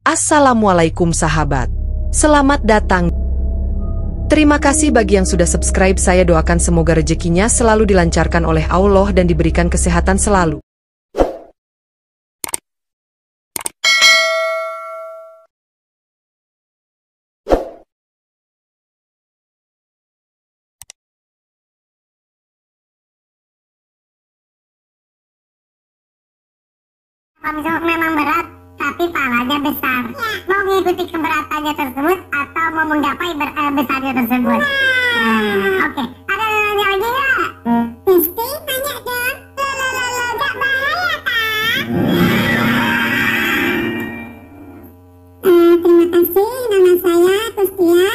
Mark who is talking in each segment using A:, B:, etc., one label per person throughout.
A: Assalamualaikum sahabat. Selamat datang. Terima kasih bagi yang sudah subscribe. Saya doakan semoga rezekinya selalu dilancarkan oleh Allah dan diberikan kesehatan selalu.
B: Omzok memang berat, tapi pahalanya besar. Mau mengikuti keberatannya tersebut atau mau menggapai besarnya tersebut? Oke. Ada nanya lagi nggak? Pisti tanya dong. Gak bahaya kan? Terima kasih. Nama saya Kustia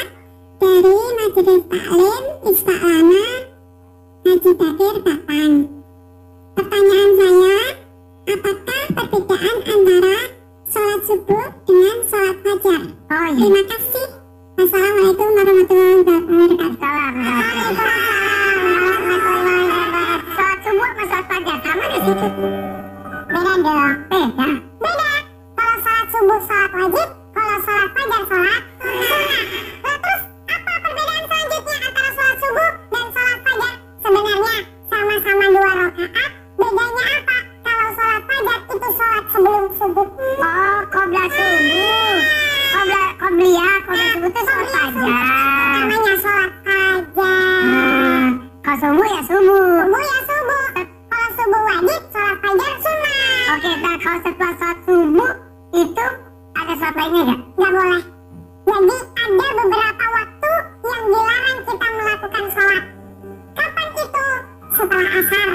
B: dari Majelis Taklim Istiqamah Haji Bakir Batang. Pertanyaan saya, apakah perbedaan antara sholat subuh dengan sholat fajar? Terima kasih. Assalamualaikum warahmatullahi wabarakatuh. Sholat subuh sama sholat fajar sama di situ? Beda dong. Beda. Kalau sholat subuh sholat wajib, kalau sholat fajar sholat sunnah. Terus apa perbedaan selanjutnya antara sholat subuh dan sholat fajar? Sebenarnya sama-sama 2 rakaat. Bedanya apa? Kalau sholat fajar itu sholat sebelum subuh. Oh, qobla subuh. Qobliyah subuh itu sholat fajar. Namanya sholat fajar. Kalau subuh ya subuh. Subuh ya subuh. Kalau subuh wajib, sholat fajar sunnah. Oke, nah kalau setelah sholat subuh itu ada sholat lainnya nggak? Nggak boleh. Jadi ada beberapa waktu yang dilarang kita melakukan sholat. Kapan itu? Setelah asar,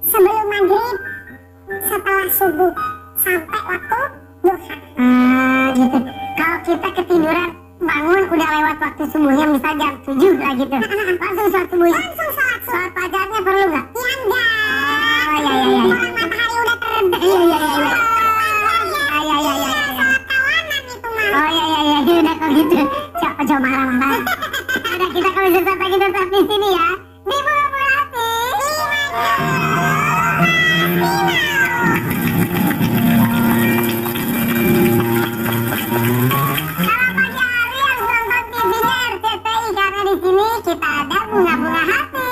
B: sebelum maghrib, setelah subuh, sampai waktu duha. Gitu. Kalau kita ketiduran bangun udah lewat waktu subuhnya, misal jam 7 lah gitu, langsung sholat subuh. Langsung sholat fajarnya perlu nggak? Ya enggak. Orang matahari udah terbit. Udah kok gitu. Coba marah-marah. Udah, kita kalau bisa sampai kita tetap di sini ya. Di Mula-Mula Hati. Kalau pagi hari harus nonton TV-nya RCTI karena di sini kita ada bunga-bunga hati.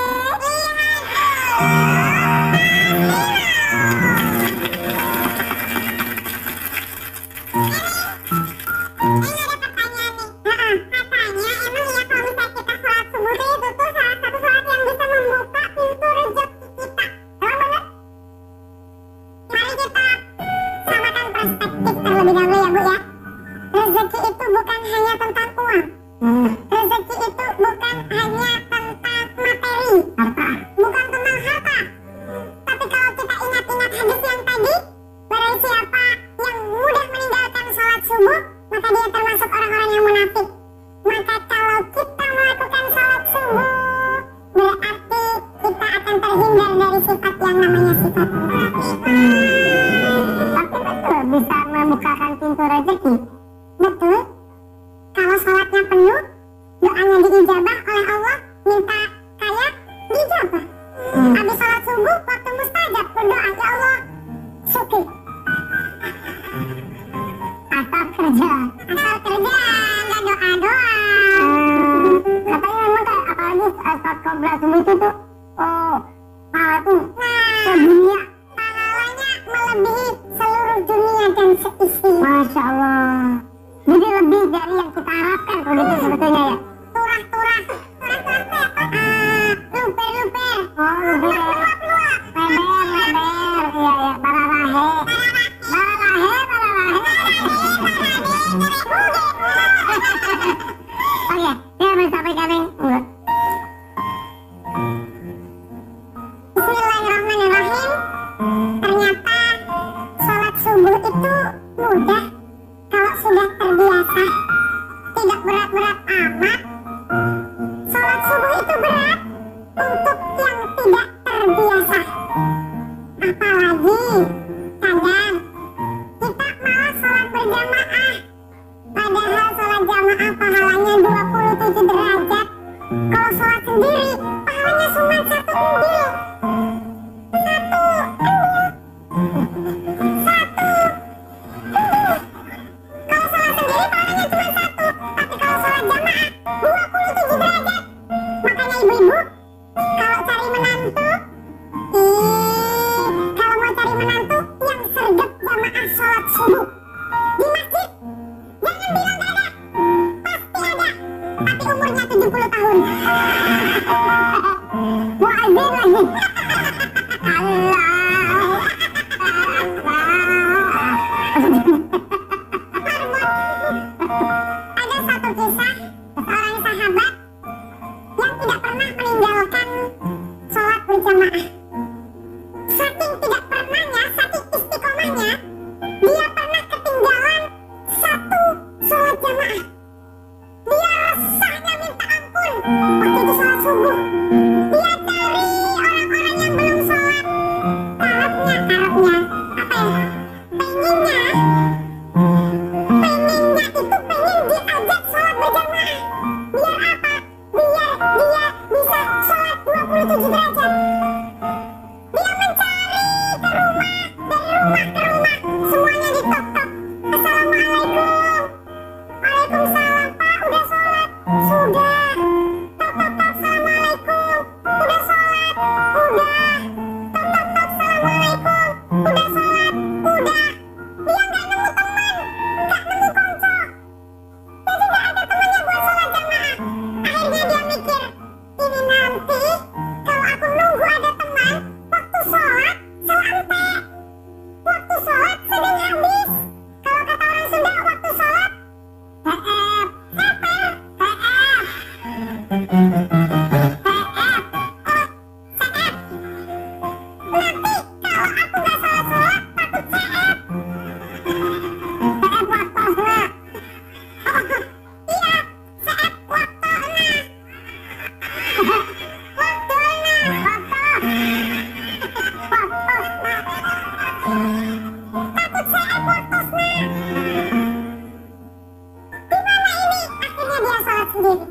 B: Rezeki itu bukan hanya tentang uang. Rezeki itu bukan hanya tentang materi, bukan tentang harta. Tapi kalau kita ingat-ingat hadis yang tadi, barang siapa yang mudah meninggalkan sholat subuh, maka dia termasuk orang-orang yang munafik. Maka kalau kita melakukan sholat subuh, berarti kita akan terhindar dari sifat yang namanya sifat munafik. Tapi betul bisa membukakan pintu rezeki. Betul, kalau sholatnya penuh, doanya diijabah oleh Allah, minta kaya, diijabah. Habis sholat subuh, waktu mustajab, berdoa, ya Allah, syukur. Asal kerja, nggak doa-doa. Katanya memang kayak, apalagi saat qobla subuh itu tuh, pahala tuh, sedunia. Pahalanya melebihi seluruh dunia dan seisi. Masya Allah. Jadi lebih dari yang kita harapkan kalau gitu sebetulnya ya. Turah-turah. Luper. Oh, luper. Leber. Iya. Bararahe. Oke, saya mau sampaikan yang Bismillahirrahmanirrahim. Ternyata sholat subuh itu mudah. Kalau sudah terbiasa, tidak berat-berat amat. Sholat subuh itu berat untuk yang tidak terbiasa. Apalagi kadang kita malah sholat berjamaah. Padahal sholat jamaah pahalanya 27 derajat. Kalau sholat sendiri, pahalanya cuma 1 embil. 70 tahun. Muadzin lagi. Allah. Ada satu kisah seorang sahabat yang tidak pernah meninggalkan sholat berjamaah. Saking tidak pernahnya, saking istiqomahnya, dia pernah ketinggalan satu sholat jamaah. Dia resahnya minta ampun waktu itu sholat subuh. Dia cari orang-orang yang belum sholat. Karepnya apa ya? Pengennya itu pengen diajak sholat berjamaah. Biar apa? Biar dia bisa sholat 27 derajat. Dia mencari ke rumah, dari rumah ke rumah, semuanya ditok-tok. Assalamualaikum. Waalaikumsalam, Pak, udah sholat? Sudah. Tok-tok-tok, assalamualaikum. Udah sholat? Udah. Tok-tok-tok, assalamualaikum. Udah sholat? Udah. Dia nggak nemu teman, nggak nemu konco. Dan tidak ada temannya buat sholat jamaah. Akhirnya dia mikir, ini nanti kalau aku nunggu ada teman, waktu sholat selantai. Waktu sholat sedang habis. Kalau kata orang Sunda, waktu sholat heep, sepel, heep. Nanti kalau aku gak sholat-sholat, takut CF. CF waktunya. Iya, CF waktunya. Takut CF waktunya. Gimana ini? Akhirnya dia sholat sendiri.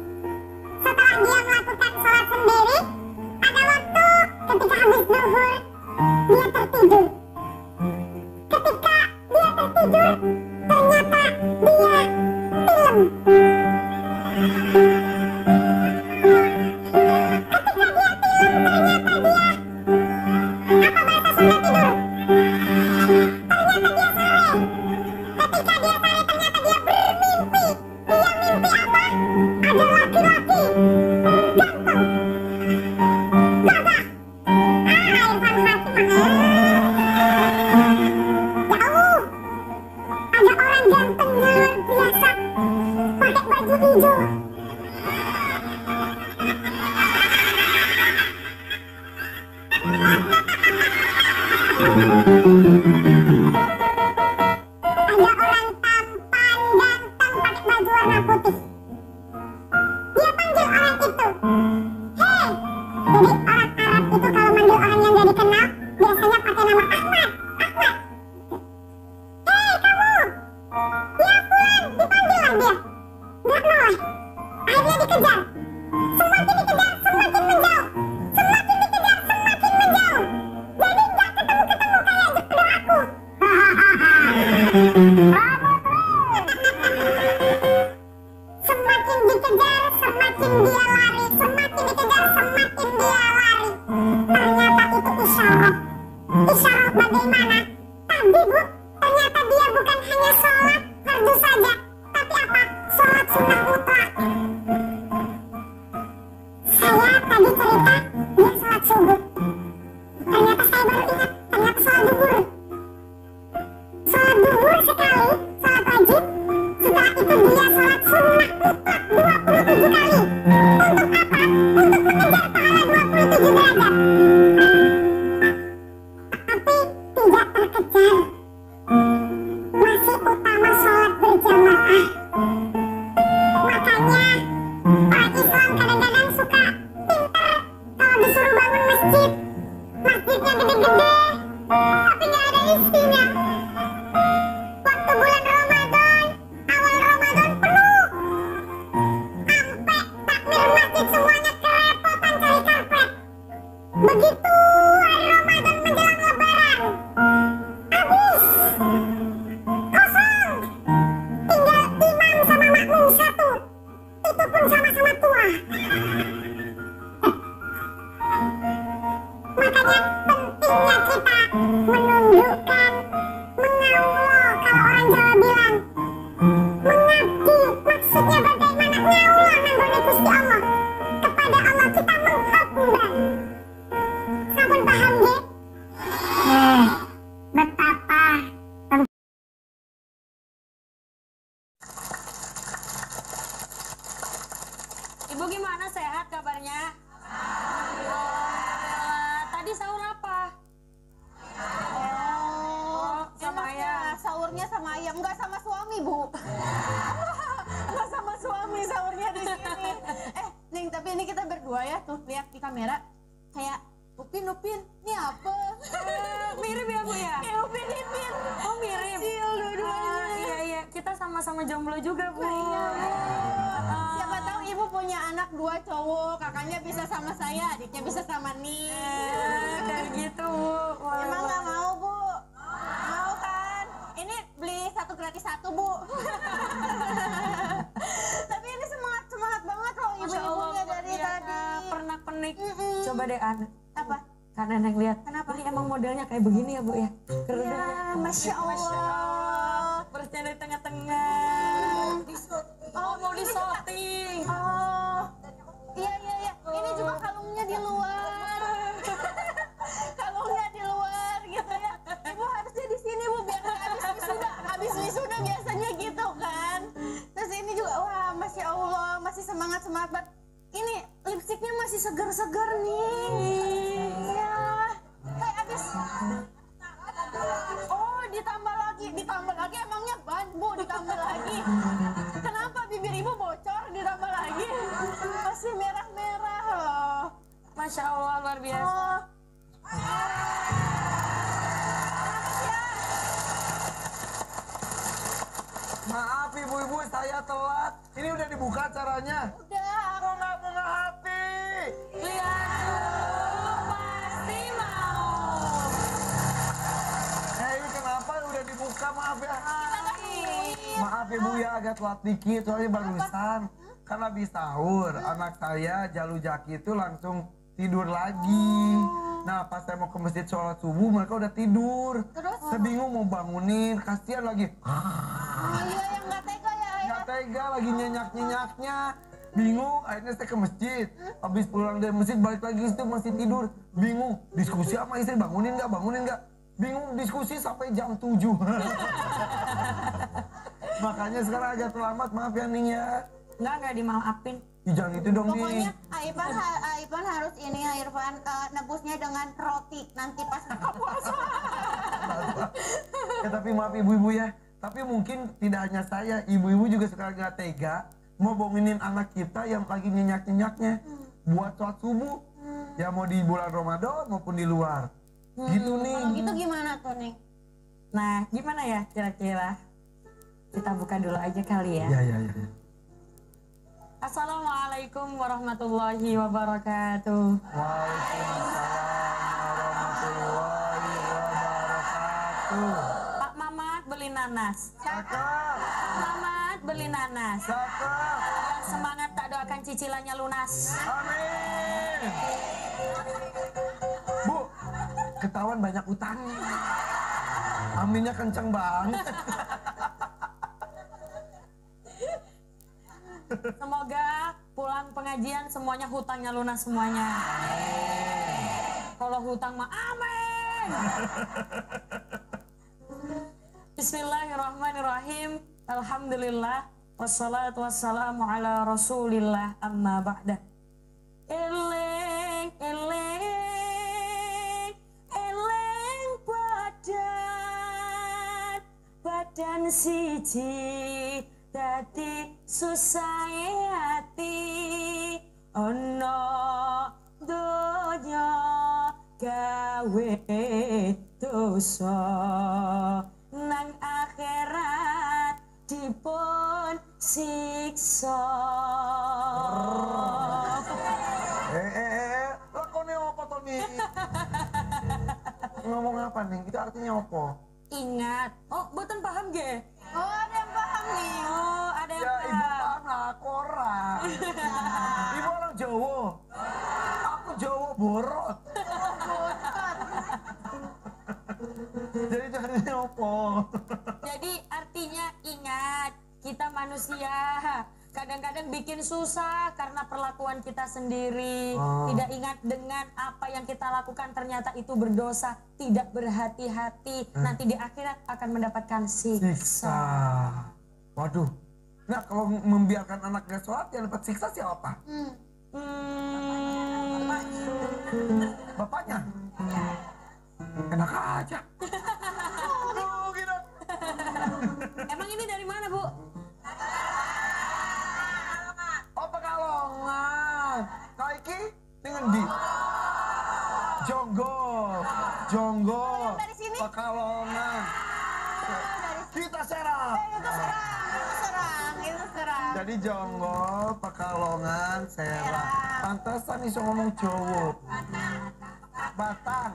B: Setelah dia melakukan sholat sendiri, ada waktu ketika habis zuhur, dia tertidur. Ketika dia tertidur, ternyata dia film. Ketika dia film, ternyata dia apa bahasa Sunda tidur? Ternyata dia sare. Ketika dia sare, ternyata dia bermimpi. Dia mimpi apa? Ada laki-laki ganteng, gagah. Irfan Hakim. Jauh. Ada orang ganteng luar biasa, pakai baju hijau. Ada orang tampan ganteng pakai baju warna putih. Dia panggil orang itu, hei. Jadi orang Arab itu kalau manggil orang yang gak dikenal biasanya pakai nama Ahmad. Ahmad. Hei kamu. Ya Fulan, dipanggil lah dia. Gak noleh. Akhirnya dikejar. Semakin dikejar, semakin menjauh. Semakin dikejar, semakin menjauh. Jadi gak ketemu-ketemu kayak jodoh aku. Semakin dikejar, semakin dia lari. Semakin dikejar, semakin dia lari. Ternyata itu isyarat. Isyarat bagaimana? Tadi Bu, ternyata dia bukan hanya sholat fardu saja, tapi apa? Sholat sunnah mutlak. Saya tadi cerita dia sholat subuh. Ternyata saya baru ingat, ternyata sholat duhur. Sholat duhur sekali, sholat wajib. Setelah itu dia sholat sunnah mutlak 27 kali. Untuk apa? Untuk mengejar pahala 27 derajat. Tapi tidak terkejar. Masih utama sholat berjamaah. Makanya orang Islam kadang-kadang suka pinter kalau disuruh bangun masjid. Masjidnya gede-gede, tapi nggak ada isinya. Waktu bulan Ramadan, awal Ramadan penuh. Sampai takmir masjid semuanya kerepotan cari karpet. Begitu hari Ramadan menjelang Lebaran, habis. Kosong. Tinggal imam sama makmum satu. Itu pun sama-sama tua. Makanya pentingnya kita menundukkan, mengawal kalau orang Jawa bilang. Mengabdi, maksudnya bagaimana ngawal nanggone Gusti Allah.
C: sehat kabarnya? Alhamdulillah. Tadi sahur apa? Sama ayam.
D: Sahurnya sama ayam, enggak sama suami, Bu. Enggak sama suami sahurnya di sini. Ning, tapi ini kita berdua ya tuh, lihat di kamera. Kayak Upin, ini apa?
C: Mirip ya Bu ya?
D: Kayak Upin Ipin.
C: Oh mirip?
D: Kecil dua-duanya.
C: Iya, kita sama-sama jomblo juga Bu.
D: Iya, Bu. Siapa tahu Ibu punya anak 2 cowok, kakaknya bisa sama saya, adiknya bisa sama Ning.
C: Kayak gitu Bu. Wah.
D: Emang nggak mau, Bu? Mau kan? Ini beli 1 gratis 1, Bu. Tapi ini semangat banget loh ibu-ibunya dari tadi.
C: Pernak-pernik. Coba deh
D: Apa?
C: karena Neng lihat.
D: Kenapa?
C: Ini emang modelnya kayak begini ya Bu ya?
D: Ya, Masya Allah.
C: Berasnya dari tengah-tengah. Oh, mau disorting.
D: Oh, iya. Ini juga kalungnya di luar. Kalungnya di luar gitu ya. Ibu harusnya di sini Bu biar nggak habis wisuda. Habis wisuda biasanya gitu kan. Terus ini juga wah Masya Allah masih semangat banget. Ini lipstiknya masih segar-segar nih. Iya. Kayak habis. Oh ditambah lagi emangnya ban Bu ditambah lagi. Kenapa bibir Ibu bocor ditambah lagi? Masih merah-merah loh.
C: Masya Allah luar biasa.
D: Oh.
E: Maaf ibu-ibu, saya telat. Ini udah dibuka acaranya.
D: Udah.
E: Kok nggak bunga hati?
C: Lihat dulu, pasti mau.
E: Ini kenapa udah dibuka? Maaf ya.
D: Iya.
E: Maaf ibu ya, agak telat dikit. Soalnya barusan kan habis sahur. Anak saya Jalu Jaki itu langsung tidur lagi. Nah pas saya mau ke masjid sholat subuh mereka udah tidur.
D: Terus?
E: Saya bingung mau bangunin, kasihan lagi.
D: Oh iya yang nggak tega ya ayah.
E: Nggak tega lagi nyenyak-nyenyaknya. Bingung, akhirnya saya ke masjid. Habis pulang dari masjid balik lagi itu masih tidur. Bingung, diskusi sama istri bangunin nggak? Bingung diskusi sampai jam 7. Makanya sekarang agak terlambat, maaf ya Ning ya.
C: Nggak dimaafin.
E: Jangan itu dong
D: Pokoknya
E: Ning.
D: Aipan harus ini Irfan nebusnya dengan roti nanti pas buka puasa.
E: Ya tapi maaf ibu-ibu ya. Tapi mungkin tidak hanya saya, ibu-ibu juga sekarang nggak tega mau bangunin anak kita yang lagi nyenyak-nyenyaknya buat sholat subuh. Ya mau di bulan Ramadan maupun di luar. Gitu nih.
D: Kalau gitu gimana tuh nih?
C: Nah, gimana ya kira-kira? Kita buka dulu aja kali ya.
E: Ya.
C: Assalamualaikum warahmatullahi wabarakatuh.
E: Waalaikumsalam warahmatullahi wabarakatuh.
C: Pak Mamat beli nanas.
E: Cakep,
C: Mamat beli nanas.
E: cakep.
C: Yang semangat tak doakan cicilannya lunas.
E: Amin. Bu, ketahuan banyak utang. Aminnya kenceng banget.
C: Semoga pulang pengajian semuanya hutangnya lunas semuanya. Kalau hutang mah amin. Bismillahirrahmanirrahim. Alhamdulillah. Wassalatu wassalamu ala rasulillah amma ba'da. Eling badan siji dadi susah hati ono donya gawe dosa nang akhirat dipun siksa.
E: Lakone apa to nih? Ngomong apa nih? Itu artinya apa?
C: Ingat, oh boten paham ge.
D: Oh ada yang paham nih.
C: Oh ada yang
E: Ya ibu
C: paham.
E: paham lah, aku orang. Ibu orang Jawa. Aku Jawa borot. Jadi itu artinya apa?
C: Jadi artinya ingat, kita manusia kadang-kadang bikin susah karena perlakuan kita sendiri.
E: Oh.
C: Tidak ingat dengan apa yang kita lakukan ternyata itu berdosa, tidak berhati-hati. Nanti di akhirat akan mendapatkan
E: Siksa.
C: siksa.
E: Waduh. Nah kalau membiarkan anak gak sholat yang dapat siksa siapa? Bapaknya? Enak aja. Aduh, gitu.
C: Emang ini dari mana, Bu?
E: Oh, Pekalongan. Kak Iki dengan di Jonggo,
D: Dari sini?
E: Pekalongan. Kita serang.
D: Itu serang.
E: Jadi Jonggo, Pekalongan, Serang. Pantesan iso ngomong cowok. Batang.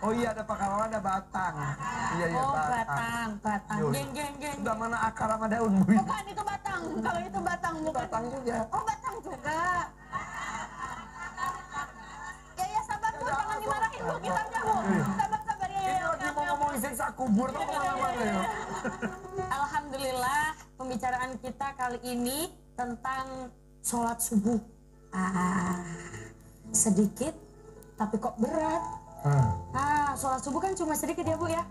E: Oh iya, ada Pekalongan, ada Batang. Iya,
C: Oh, Batang.
E: Yo.
C: Geng.
E: Udah mana akar sama daun, Bu?
D: Bukan itu batang. Kalau itu batang bukan.
E: Batang juga.
D: Oh batang juga. Ya sabar Bu, jangan dimarahin Bu, kita aja Bu. Sabar ya.
E: Ini lagi mau ngomongin siksa kubur tuh kemana-mana ya.
C: Alhamdulillah, pembicaraan kita kali ini tentang sholat subuh. Sedikit, tapi kok berat. Sholat subuh kan cuma sedikit ya Bu ya.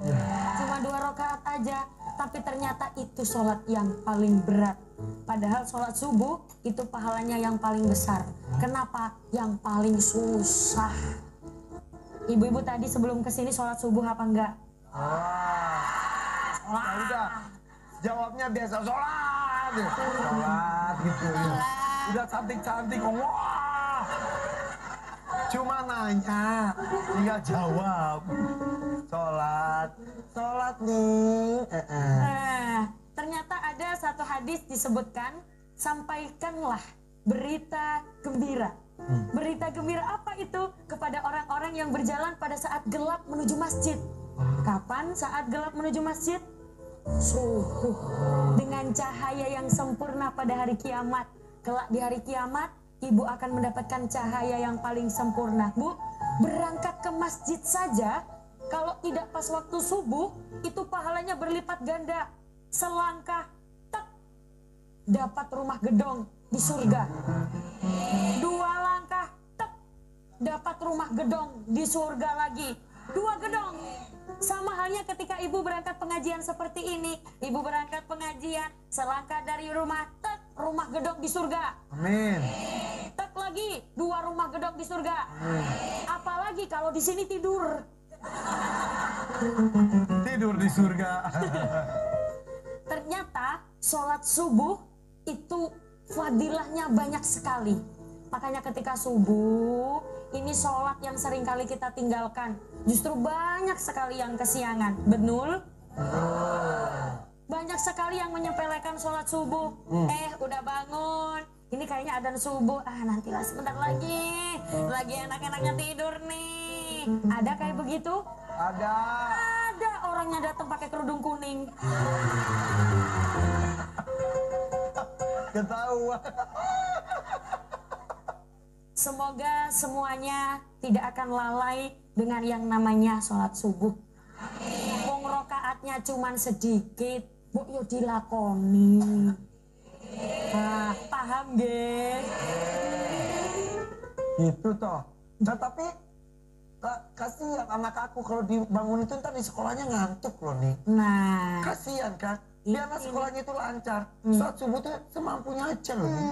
C: Cuma 2 rakaat aja. Tapi ternyata itu sholat yang paling berat. Padahal sholat subuh itu pahalanya yang paling besar. Kenapa? Yang paling susah. Ibu-ibu tadi sebelum kesini sholat subuh apa enggak?
E: Ya udah, jawabnya biasa sholat gitu. Udah cantik-cantik, wah. Cuma nanya, tinggal jawab. Sholat nih.
C: Ternyata ada satu hadis disebutkan, sampaikanlah berita gembira. Berita gembira apa itu? Kepada orang-orang yang berjalan pada saat gelap menuju masjid. Kapan saat gelap menuju masjid? Subuh. Dengan cahaya yang sempurna pada hari kiamat. Kelak di hari kiamat, ibu akan mendapatkan cahaya yang paling sempurna. Bu, berangkat ke masjid saja, kalau tidak pas waktu subuh, itu pahalanya berlipat ganda. Selangkah, tak, dapat rumah gedong di surga. 2 langkah, tak, dapat rumah gedong di surga lagi. 2 gedong. Sama halnya ketika ibu berangkat pengajian seperti ini. Ibu berangkat pengajian, selangkah dari rumah, tak, rumah gedong di surga.
E: Amin.
C: Tak lagi, 2 rumah gedong di surga. Apalagi kalau di sini tidur.
E: Tidur di surga.
C: Ternyata sholat subuh itu fadilahnya banyak sekali. Makanya ketika subuh, ini sholat yang sering kali kita tinggalkan. Justru banyak sekali yang kesiangan. Betul? Banyak sekali yang menyepelekan sholat subuh. Udah bangun. Ini kayaknya adzan subuh. Nantilah sebentar lagi. Lagi enak-enaknya tidur nih. Ada kayak begitu?
E: Ada.
C: Ada orangnya datang pakai kerudung kuning.
E: Ketahuan.
C: Semoga semuanya tidak akan lalai dengan yang namanya sholat subuh. Wong rokaatnya cuman sedikit, bu yo dilakoni. Paham gak?
E: Itu toh. Nah tapi kasihan anak aku kalau dibangun itu ntar di sekolahnya ngantuk loh nih.
C: Nah,
E: Kasihan kan. Biar anak sekolahnya itu lancar. Saat subuh tuh semampunya aja loh nih.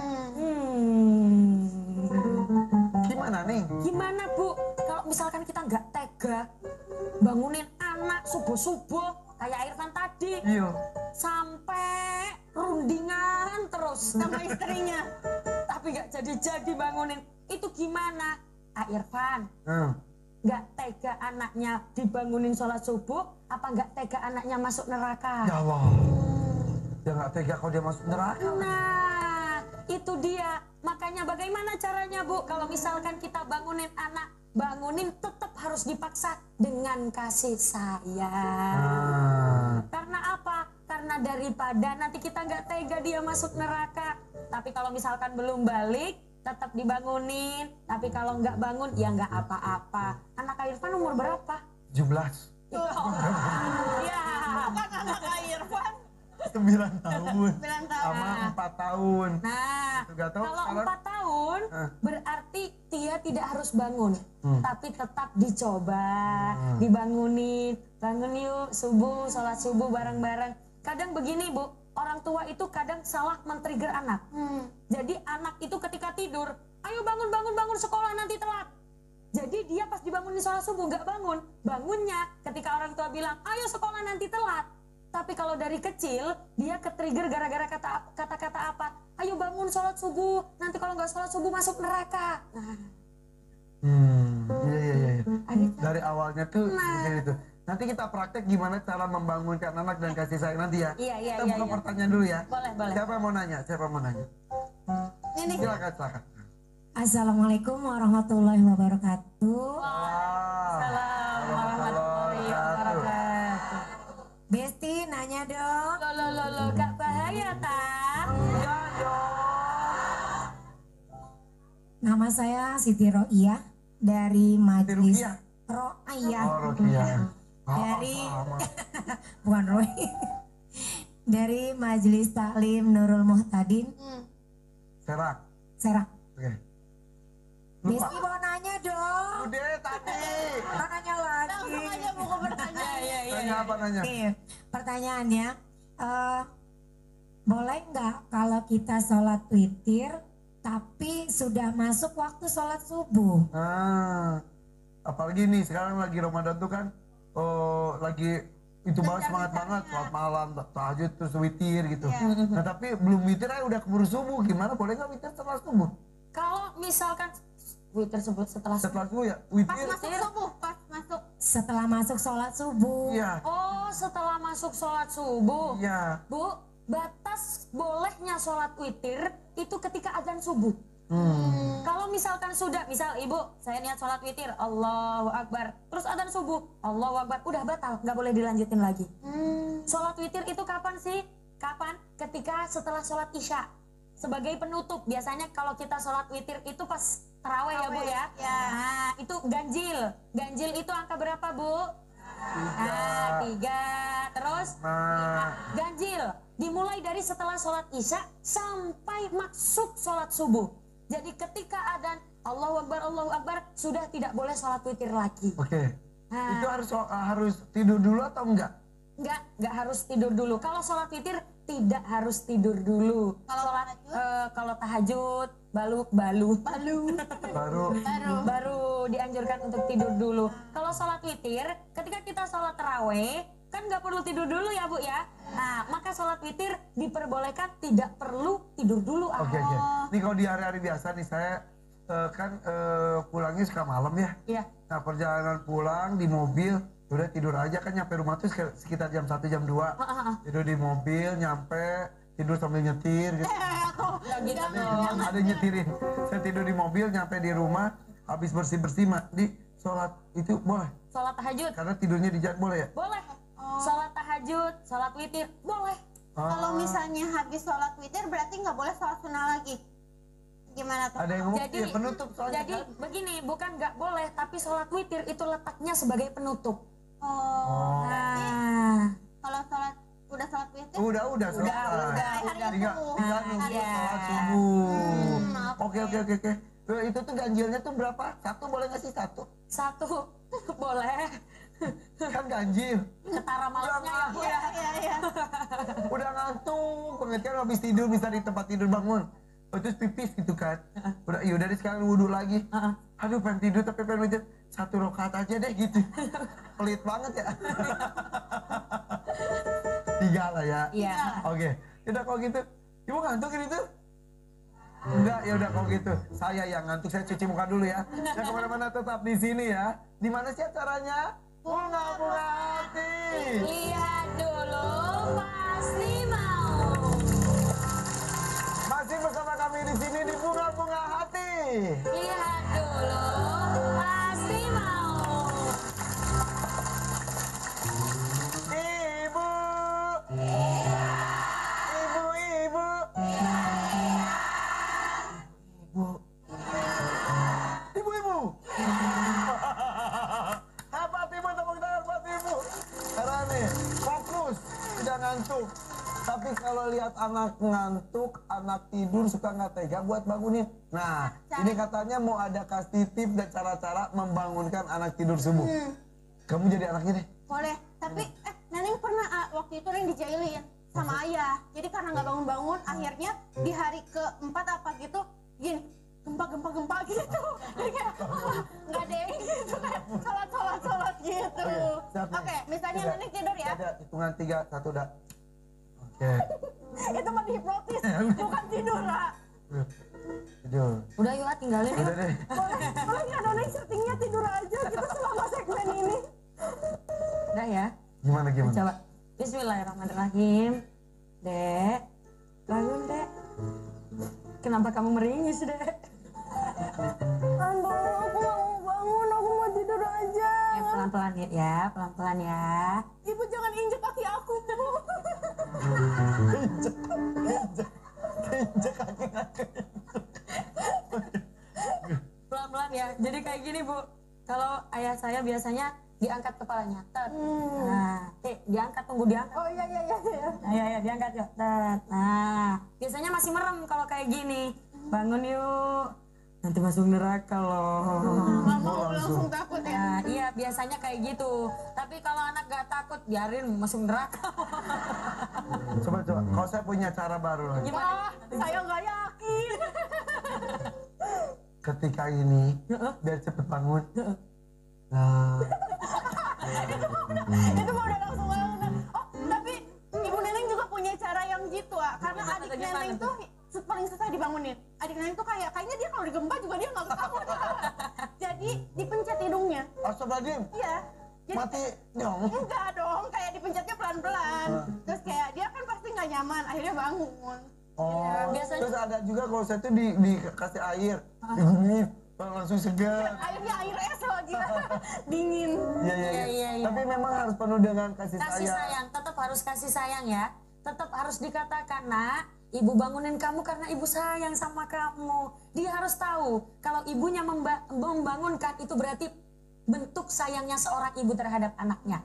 E: Gimana nih?
C: Gimana Bu? Kalau misalkan kita nggak tega bangunin anak subuh-subuh kayak Irfan tadi,
E: Iya.
C: sampai rundingan terus sama istrinya, tapi nggak jadi-jadi bangunin, itu gimana? Irfan, nggak tega anaknya dibangunin sholat subuh, apa nggak tega anaknya masuk neraka?
E: Ya Allah. Dia nggak tega kalau dia masuk neraka.
C: Nah, itu dia. Makanya bagaimana caranya Bu? Kalau misalkan kita bangunin anak, bangunin tetap harus dipaksa dengan kasih sayang. Karena apa? Karena daripada nanti kita nggak tega dia masuk neraka. Tapi kalau misalkan belum balik, tetap dibangunin. Tapi kalau nggak bangun, ya nggak apa-apa. Anak Irfan umur berapa?
E: 17.
C: Ya,
D: Bukan anak Irfan.
E: 9 tahun.
D: 9 tahun.
E: Sama 4 tahun.
C: nah,
E: Nggak tahu
C: kalau
E: sekarang.
C: 4 tahun berarti dia tidak harus bangun, tapi tetap dicoba, dibangunin, bangun yuk subuh, sholat subuh bareng-bareng. Kadang begini Bu, orang tua itu kadang salah men-trigger anak. Jadi anak itu ketika tidur, ayo bangun sekolah nanti telat. Jadi dia pas dibangunin sholat subuh nggak bangun. Bangunnya ketika orang tua bilang, ayo sekolah nanti telat. Tapi kalau dari kecil, dia ke-trigger gara-gara kata-kata apa? Ayo bangun sholat subuh, nanti kalau nggak sholat subuh masuk neraka. Nah.
E: Iya. Dari awalnya tuh seperti itu. Nanti kita praktek gimana cara membangunkan anak dan kasih sayang nanti ya.
C: Iya.
E: Kita buka pertanyaan dulu ya.
C: Boleh.
E: Siapa yang mau nanya?
D: Ini
E: Silakan.
F: Assalamualaikum warahmatullahi wabarakatuh.
C: Salam warahmatullahi wabarakatuh.
F: Besti nanya dong.
C: Lo, gak bahaya tak?
E: Enggak dong.
F: Nama saya Siti Ro'iyah dari Majelis
E: Ruqyah?
F: Ro'iyah.
E: Oh, Ruqyah.
F: Dari
E: Sama.
F: bukan Roy. Dari Majelis Taklim Nurul Muhtadin
E: Serak.
F: Serak.
E: Oke.
F: Besti mau nanya dong.
E: Udah tadi.
F: Mau nanya lagi.
D: langsung aja buku pertanyaan.
E: Tanya apa nanya?
F: Oke, pertanyaannya, boleh nggak kalau kita sholat witir tapi sudah masuk waktu sholat subuh?
E: Apalagi nih sekarang lagi Ramadan tuh kan, lagi itu banget semangat banget, sholat malam, tahajud terus witir gitu. Nah tapi belum witir aja udah keburu subuh, gimana boleh nggak witir setelah subuh?
C: Kalau misalkan witir sebut setelah
E: Setelah subuh ya
D: Pas
E: witir.
D: masuk subuh, pas masuk.
F: Setelah masuk sholat subuh.
E: Iya.
C: Oh, setelah masuk sholat subuh.
E: Iya.
C: Bu, batas bolehnya sholat witir itu ketika azan subuh. Kalau misalkan sudah, misal ibu, saya niat sholat witir, Allahu Akbar, terus azan subuh, Allahu Akbar, udah batal, nggak boleh dilanjutin lagi. Sholat witir itu kapan sih? Kapan? Ketika setelah sholat isya. Sebagai penutup, biasanya kalau kita sholat witir itu pas taraweh ya Bu ya. Nah, itu ganjil. Ganjil itu angka berapa Bu? 3. Terus ganjil dimulai dari setelah sholat isya sampai masuk sholat subuh. Jadi ketika adzan Allahu Akbar sudah tidak boleh sholat witir lagi.
E: Oke. Itu harus tidur dulu atau enggak?
C: Enggak harus tidur dulu. Kalau sholat witir tidak harus tidur dulu. Kalau tahajud baru dianjurkan untuk tidur dulu. Kalau sholat witir, ketika kita sholat taraweh kan nggak perlu tidur dulu ya Bu ya. Nah maka sholat witir diperbolehkan tidak perlu tidur dulu.
E: Oke. Ini kalau di hari-hari biasa nih saya pulangnya suka malam ya.
C: Iya.
E: Nah perjalanan pulang di mobil udah tidur aja kan, nyampe rumah tuh sekitar jam 1 jam 2. Tidur di mobil, nyampe tidur sambil nyetir gitu. Ada yang nyetirin. Saya tidur di mobil, nyampe di rumah, habis bersih-bersih mandi, sholat itu boleh.
C: Sholat tahajud
E: Karena tidurnya di jalan boleh ya?
C: boleh. Sholat tahajud, sholat witir boleh.
D: Kalau misalnya habis sholat witir berarti nggak boleh sholat sunnah lagi. Gimana tuh?
E: Ada yang ngomong
C: Jadi,
E: ya, penutup soalnya
C: jadi
E: kan?
C: begini, bukan nggak boleh, tapi sholat witir itu letaknya sebagai penutup.
F: Nah,
D: Kalau udah sholat witir?
E: Udah selesai. Tinggal nunggu sholat subuh. Oke. Itu tuh ganjilnya tuh berapa? 1 boleh nggak sih 1?
C: 1 boleh.
E: Kan ganjil.
C: Ketara malamnya ya Bu ya.
D: Iya.
E: Udah ngantuk banget kan, habis tidur bisa di tempat tidur bangun. Terus pipis gitu kan. Udah dari sekarang wudhu lagi. Aduh pengen tidur tapi pengen witir. 1 rakaat aja deh gitu. Pelit banget ya. 3 lah ya.
C: Iya.
E: Oke. Yaudah kalau gitu. Ibu ngantuk ini tuh? Enggak, ya udah kalau gitu. Saya yang ngantuk, saya cuci muka dulu ya. Jangan kemana-mana, tetap di sini ya. Di mana sih acaranya? Bunga-bunga hati.
C: Lihat dulu pasti mau.
E: Masih bersama kami di sini di Bunga-bunga Hati.
C: Lihat dulu pasti mau.
E: Ibu. Ibu. Hebat ibu, tepuk tangan buat ibu. Karena nih, fokus, tidak ngantuk. Tapi kalau lihat anak ngantuk, anak tidur suka nggak tega buat bangunin. Nah, ini katanya mau ada kasih tips dan cara-cara membangunkan anak tidur subuh. Kamu jadi anaknya deh.
D: Boleh. Tapi Neneng pernah waktu itu Neng dijailin sama ayah. Jadi karena nggak bangun-bangun, akhirnya di hari keempat apa gitu, gini gempa gitu. Jadi kayak nggak deh gitu kan, sholat gitu. Oke, misalnya nenek tidur ya.
E: Ada hitungan 3, 1 udah. Oke.
D: Itu mah dihipnotis, bukan tidur lah.
E: Tidur.
C: Udah yuk, tinggalin yuk.
E: Udah deh.
D: Boleh nggak Nenek syutingnya tidur aja gitu selama segmen ini?
C: Udah ya.
E: Gimana?
C: Coba. Bismillahirrahmanirrahim. Dek, bangun dek. Kenapa kamu meringis dek?
D: Aduh, aku nggak mau bangun, aku mau tidur aja.
C: Pelan-pelan ya, pelan-pelan ya.
D: Ibu jangan injek kaki aku.
E: Keinjek kaki aku.
C: Pelan-pelan ya. Jadi kayak gini Bu. Kalau ayah saya biasanya diangkat kepalanya. Tet. Nah, diangkat, tunggu diangkat.
D: Oh iya.
C: Iya, diangkat yuk. Tet. Nah, biasanya masih merem kalau kayak gini. Bangun yuk. Nanti masuk neraka loh.
D: Mama langsung takut ya.
C: Nah, iya biasanya kayak gitu. Tapi kalau anak gak takut, biarin masuk neraka.
E: Coba. Kalau saya punya cara baru lagi.
C: Gimana?
D: Saya nggak yakin.
E: Ketika ini, biar cepet bangun. Nah,
D: Itu mah udah langsung bangun. Oh, tapi ibu Neneng juga punya cara yang gitu karena adik
C: Gimana
D: Neneng tuh paling susah dibangunin. Adik Neneng tuh kayaknya dia kalau digempa juga dia nggak bangun. Jadi dipencet hidungnya.
E: astagfirullahaladzim.
D: Iya. Jadi,
E: Mati dong.
D: enggak dong, kayak dipencetnya pelan-pelan. Terus kayak dia kan pasti nggak nyaman, akhirnya bangun.
E: Oh,
C: biasanya-
E: terus ada juga kalau saya tuh dikasih air, digumit, langsung segar.
D: Akhirnya air es lagi, dingin.
C: Iya.
E: Tapi memang harus penuh dengan kasih
C: Kasih
E: sayang.
C: sayang, tetap harus kasih sayang ya. Tetap harus dikatakan, nak, ibu bangunin kamu karena ibu sayang sama kamu. Dia harus tahu kalau ibunya membangunkan itu berarti bentuk sayangnya seorang ibu terhadap anaknya.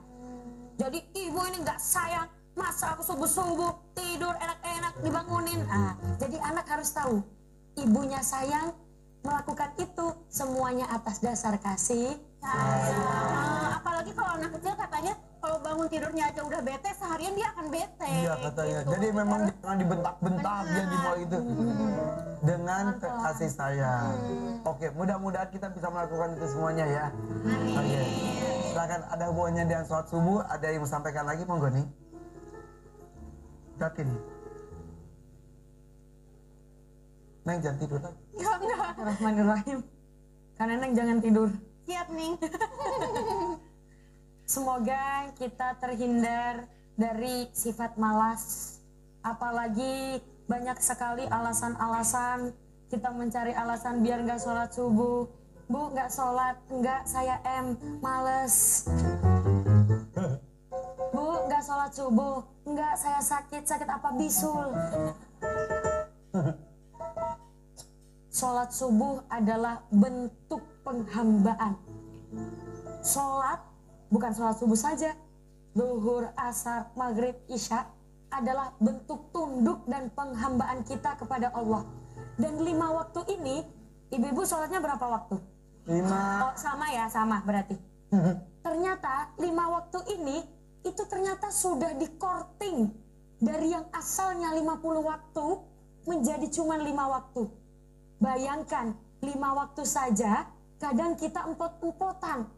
C: Jadi ibu ini nggak sayang, masa aku subuh-subuh tidur enak-enak dibangunin. Jadi anak harus tahu ibunya sayang, melakukan itu semuanya atas dasar kasih.
D: Apalagi kalau anak kecil katanya kalau bangun tidurnya aja udah bete, seharian dia akan bete.
E: Iya katanya.
D: gitu.
E: Jadi memang jangan dibentak-bentak ya dimulai itu. Dengan kasih sayang. Oke, mudah-mudahan kita bisa melakukan itu semuanya ya. Oke. Silakan, ada hubungannya dengan sholat subuh, ada yang mau sampaikan lagi monggo nih. Yakin. Neng jangan tidur lagi.
D: Enggak.
C: Bismillahirrahmanirrahim. Karena Neng jangan tidur.
D: Siap nih.
C: Semoga kita terhindar dari sifat malas. Apalagi banyak sekali alasan-alasan. Kita mencari alasan biar nggak sholat subuh. Bu, nggak sholat. Nggak, saya males. Bu, nggak sholat subuh. Nggak, saya sakit. Sakit apa? Bisul. Sholat subuh adalah bentuk penghambaan. Sholat, bukan sholat subuh saja, zuhur, asar, maghrib, isya adalah bentuk tunduk dan penghambaan kita kepada Allah. Dan 5 waktu ini, ibu-ibu sholatnya berapa waktu?
E: 5.
C: Oh, sama ya, sama berarti. Ternyata 5 waktu ini, itu ternyata sudah dikorting dari yang asalnya 50 waktu menjadi cuma 5 waktu. Bayangkan, 5 waktu saja, kadang kita empot-empotan.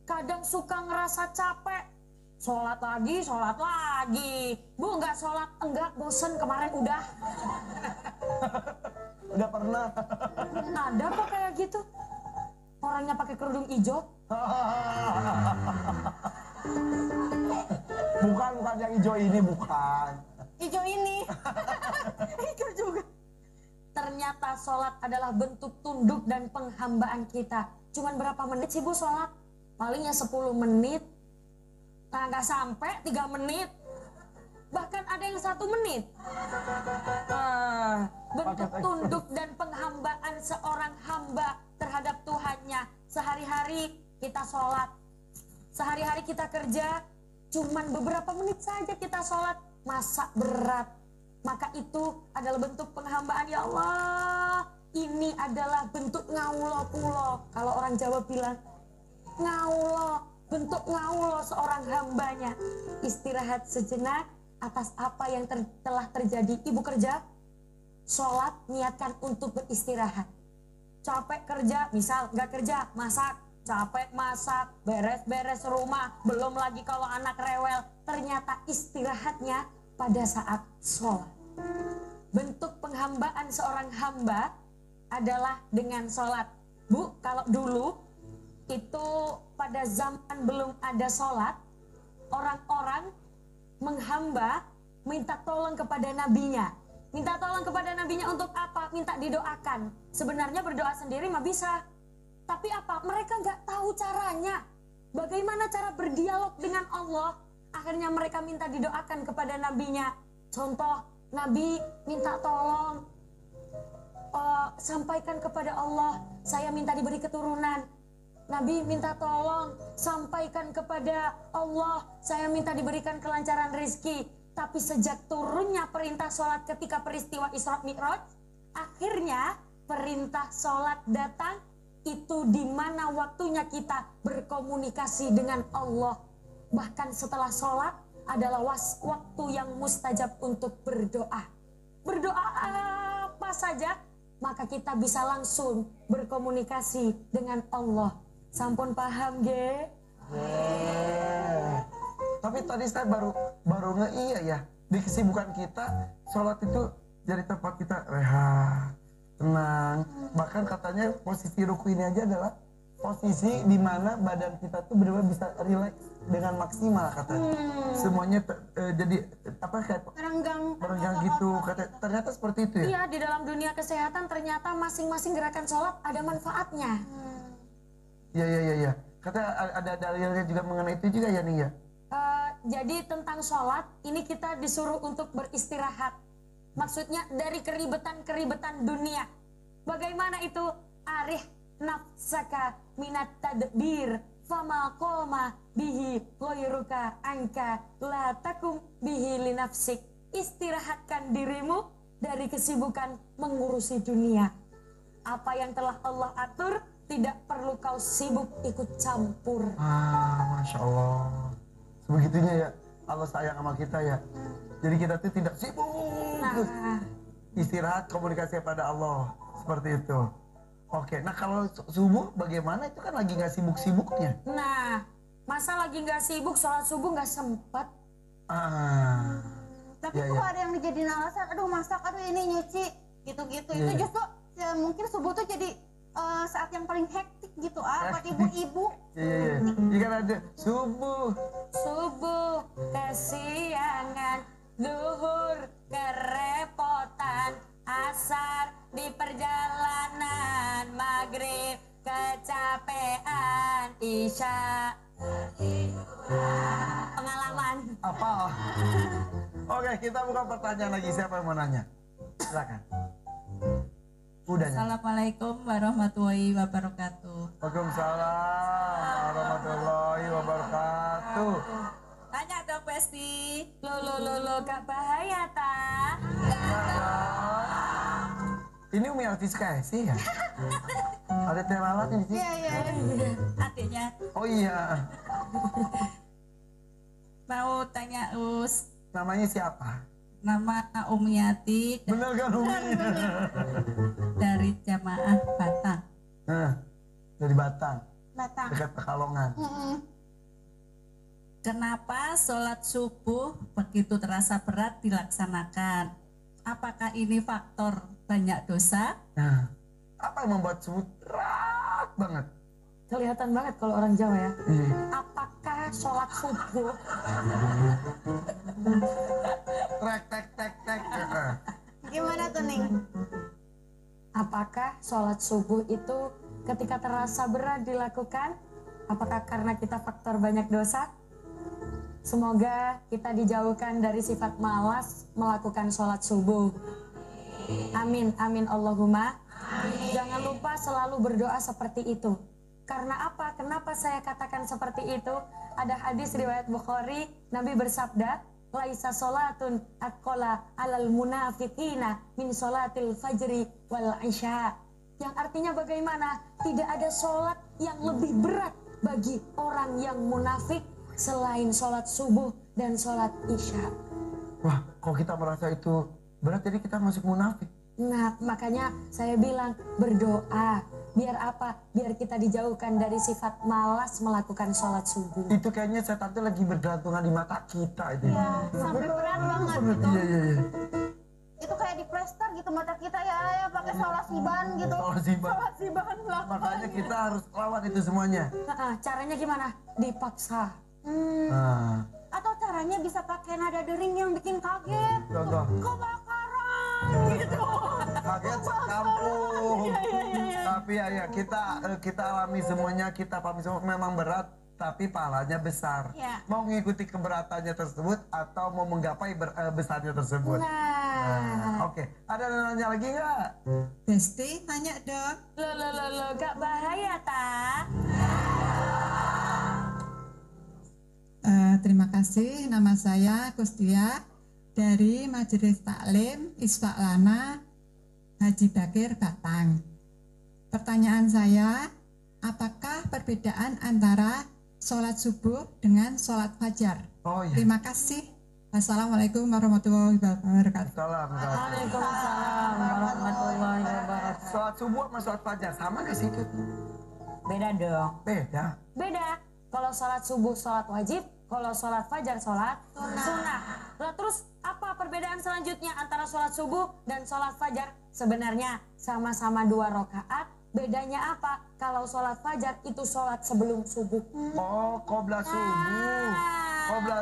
C: Kadang suka ngerasa capek. Sholat lagi. Bu, nggak sholat, enggak, bosen, kemarin udah.
E: Udah pernah.
C: Ada kok kayak gitu. Orangnya pakai kerudung hijau.
E: Bukan yang hijau ini, bukan.
D: Hijau ini. Hijau juga.
C: Ternyata sholat adalah bentuk tunduk dan penghambaan kita. Cuman berapa menit sih Bu sholat? Palingnya 10 menit. Nah, nggak sampai 3 menit. Bahkan ada yang 1 menit. Bentuk tunduk dan penghambaan seorang hamba terhadap Tuhannya. Sehari-hari kita sholat. Sehari-hari kita kerja. Cuman beberapa menit saja kita sholat. Masa berat. Maka itu adalah bentuk penghambaan. Ya Allah, ini adalah bentuk ngaulo pulo. Kalau orang Jawa bilang ngaulo, bentuk ngaulo seorang hambanya. Istirahat sejenak, atas apa yang telah terjadi. Ibu kerja, sholat niatkan untuk beristirahat. Capek kerja, misal nggak kerja, masak. Capek masak, beres-beres rumah, belum lagi kalau anak rewel. Ternyata istirahatnya pada saat sholat. Bentuk penghambaan seorang hamba adalah dengan sholat. Bu, kalau dulu itu pada zaman belum ada sholat, orang-orang menghamba, minta tolong kepada nabinya. Minta tolong kepada nabinya untuk apa? Minta didoakan. Sebenarnya berdoa sendiri mah bisa. Tapi apa? Mereka nggak tahu caranya. Bagaimana cara berdialog dengan Allah? Akhirnya mereka minta didoakan kepada nabinya. Contoh, Nabi minta tolong, sampaikan kepada Allah, saya minta diberi keturunan. Nabi minta tolong, sampaikan kepada Allah, saya minta diberikan kelancaran rezeki. Tapi sejak turunnya perintah sholat ketika peristiwa Isra Mi'raj, akhirnya perintah sholat datang. Itu di mana waktunya kita berkomunikasi dengan Allah. Bahkan setelah sholat adalah waktu yang mustajab untuk berdoa. Berdoa apa saja, maka kita bisa langsung berkomunikasi dengan Allah. Sampun paham, ge?
E: Tapi tadi saya baru iya ya, di kesibukan kita sholat itu jadi tempat kita rehat, tenang. Bahkan katanya posisi ruku ini aja adalah posisi di mana badan kita tuh benar-benar bisa rileks dengan maksimal katanya. Semuanya jadi apa kayak merenggang gitu. Ternyata seperti itu ya.
C: Iya, di dalam dunia kesehatan ternyata masing-masing gerakan sholat ada manfaatnya.
E: Iya. Katanya ada dalilnya juga mengenai itu juga ya nih ya.
C: Jadi tentang sholat ini kita disuruh untuk beristirahat. Maksudnya dari keribetan-keribetan dunia. Bagaimana itu? Arih nafsaka minat tadbir fama qoma bihi ghairuka angka la takum bihi linafsik. Istirahatkan dirimu dari kesibukan mengurusi dunia. Apa yang telah Allah atur tidak perlu kau sibuk ikut campur.
E: Masya Allah. Sebegitunya ya Allah sayang sama kita ya. Jadi kita tuh tidak sibuk. Istirahat, komunikasi pada Allah. Seperti itu. Oke, nah kalau subuh bagaimana? Itu kan lagi nggak sibuk-sibuknya.
C: Nah, masa lagi nggak sibuk, sholat subuh nggak sempat.
D: Tapi kok ada yang dijadiin alasan, aduh masak, aduh ini nyuci, gitu-gitu. Itu justru mungkin subuh tuh jadi saat yang paling hektik gitu buat ibu-ibu.
E: Iya. Ini kan ada subuh kesiangan, zuhur kerepotan, asar di perjalanan, maghrib kecapean, isya pengalaman. Apa? Oke, kita buka pertanyaan lagi. Siapa yang mau nanya? Silakan.
G: Assalamualaikum warahmatullahi wabarakatuh.
E: Waalaikumsalam warahmatullahi wabarakatuh.
G: Tanya dong Besti.
C: Lo gak bahaya ta?
E: Ini Umi Alfiska sih ya? Ada telalat ini sih?
G: Iya. Adiknya.
E: Oh iya.
G: Mau tanya Us.
E: Namanya siapa?
G: Nama Umiati
E: Bener kan Umi?
G: dari Jamaah Batang.
E: Dari Batang. Dekat Pekalongan.
G: Kenapa sholat subuh begitu terasa berat dilaksanakan? Apakah ini faktor banyak dosa?
E: Nah, apa yang membuat subuh berat banget?
C: Kelihatan banget kalau orang Jawa ya. Apakah sholat subuh?
E: Tek.
D: Gimana tuh Ning?
C: Apakah sholat subuh itu ketika terasa berat dilakukan? Apakah karena kita faktor banyak dosa? Semoga kita dijauhkan dari sifat malas melakukan sholat subuh. Amin Allahumma. Jangan lupa selalu berdoa seperti itu. Karena apa? Kenapa saya katakan seperti itu? Ada hadis riwayat Bukhari, Nabi bersabda, laisa sholatun atqala alal munafiqina min sholatil fajri wal isya. Yang artinya bagaimana? Tidak ada sholat yang lebih berat bagi orang yang munafik selain sholat subuh dan sholat isya.
E: Wah, kalau kita merasa itu berat, jadi kita masuk munafik.
C: Nah, makanya saya bilang berdoa. Biar apa? Biar kita dijauhkan dari sifat malas melakukan sholat subuh.
E: Itu kayaknya setan tuh lagi bergantungan di mata kita itu.
D: Iya, sampai berat banget gitu.
E: Iya, iya, iya.
D: Itu kayak di plester gitu mata kita ya pakai solasiban gitu.
E: Solasiban.
D: Solasiban lah.
E: Makanya kita harus lawan itu semuanya.
C: Caranya gimana? Dipaksa.
E: Nah,
D: Atau caranya bisa pakai nada dering yang bikin kaget.
E: contoh.
D: Kebakaran gitu.
E: Kaget sekampung. Tapi ya kita alami semuanya, kita pahami semua memang berat, tapi pahalanya besar.
D: Iya.
E: Mau mengikuti keberatannya tersebut atau mau menggapai besarnya tersebut. Nah, oke. Ada yang nanya lagi nggak?
H: Besti, tanya dong.
C: Lo, gak bahaya tak?
H: Terima kasih, nama saya Kustia dari Majelis Taklim Isfaklana Haji Bakir Batang. Pertanyaan saya, apakah perbedaan antara sholat subuh dengan sholat fajar?
E: Oh iya.
H: Terima kasih. Assalamualaikum warahmatullahi wabarakatuh.
E: Salam.
C: Waalaikumsalam warahmatullahi wabarakatuh.
E: Sholat subuh sama sholat fajar sama nggak sih itu?
C: Beda dong.
E: Beda.
C: Beda. Kalau sholat subuh sholat wajib, kalau sholat fajar sholat sunnah. Lah terus apa perbedaan selanjutnya antara sholat subuh dan sholat fajar? Sebenarnya sama-sama 2 rakaat. Bedanya apa? Kalau sholat fajar itu sholat sebelum subuh.
E: Oh, qobla subuh.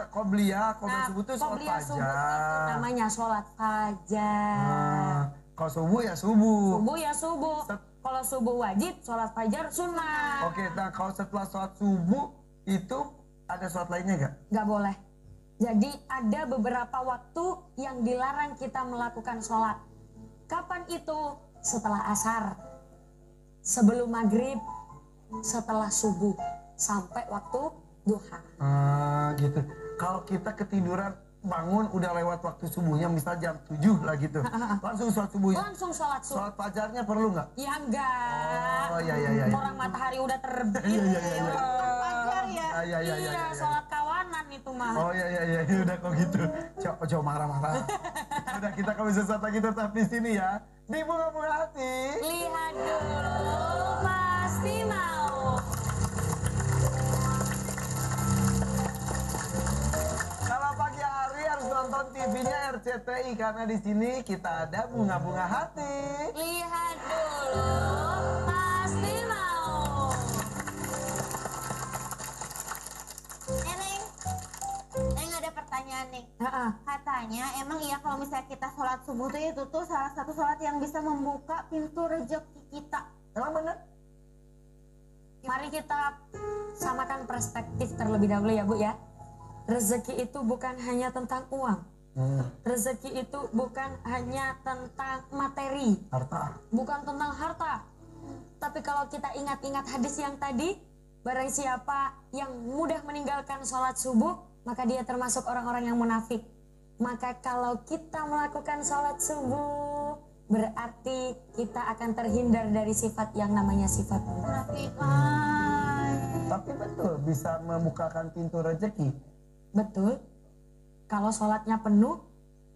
E: Qobliyah subuh itu sholat
C: qobliyah subuh itu
E: fajar.
C: namanya sholat fajar.
E: Nah, kalau subuh ya subuh.
C: Subuh ya subuh. Kalau subuh wajib, sholat fajar sunnah.
E: Oke, nah kalau setelah sholat subuh itu ada sholat lainnya nggak?
C: Nggak boleh. Jadi ada beberapa waktu yang dilarang kita melakukan sholat. Kapan itu? Setelah asar, sebelum maghrib, setelah subuh, sampai waktu duha.
E: Gitu. Kalau kita ketiduran bangun udah lewat waktu subuhnya, misal jam 7 lah gitu. Langsung sholat subuh.
C: Langsung sholat subuh.
E: Sholat fajarnya perlu nggak?
C: Ya enggak.
E: Oh iya.
C: Orang matahari udah terbit.
E: Iya.
D: Fajar ya.
E: Iya.
C: Sholat kawanan itu mah.
E: Oh iya, udah kok gitu. Coba marah-marah. Udah kita kalau bisa saat lagi tetap di sini ya. Di bunga-bunga hati.
C: Lihat dulu, pasti mau.
E: Kalau pagi hari harus nonton TV-nya RCTI karena di sini kita ada bunga-bunga hati.
C: Lihat dulu, pasti mau.
D: Neng ada pertanyaan nih. Katanya emang iya kalau misalnya kita sholat subuh itu tuh salah satu sholat yang bisa membuka pintu rezeki kita.
E: Emang bener?
C: Mari kita samakan perspektif terlebih dahulu ya Bu ya. Rezeki itu bukan hanya tentang uang. Rezeki itu bukan hanya tentang materi.
E: Harta.
C: Bukan tentang harta. Tapi kalau kita ingat-ingat hadis yang tadi, barang siapa yang mudah meninggalkan sholat subuh, maka dia termasuk orang-orang yang munafik. Maka kalau kita melakukan sholat subuh, berarti kita akan terhindar dari sifat yang namanya sifat munafik.
E: Tapi betul bisa membukakan pintu rezeki.
C: Betul. Kalau sholatnya penuh,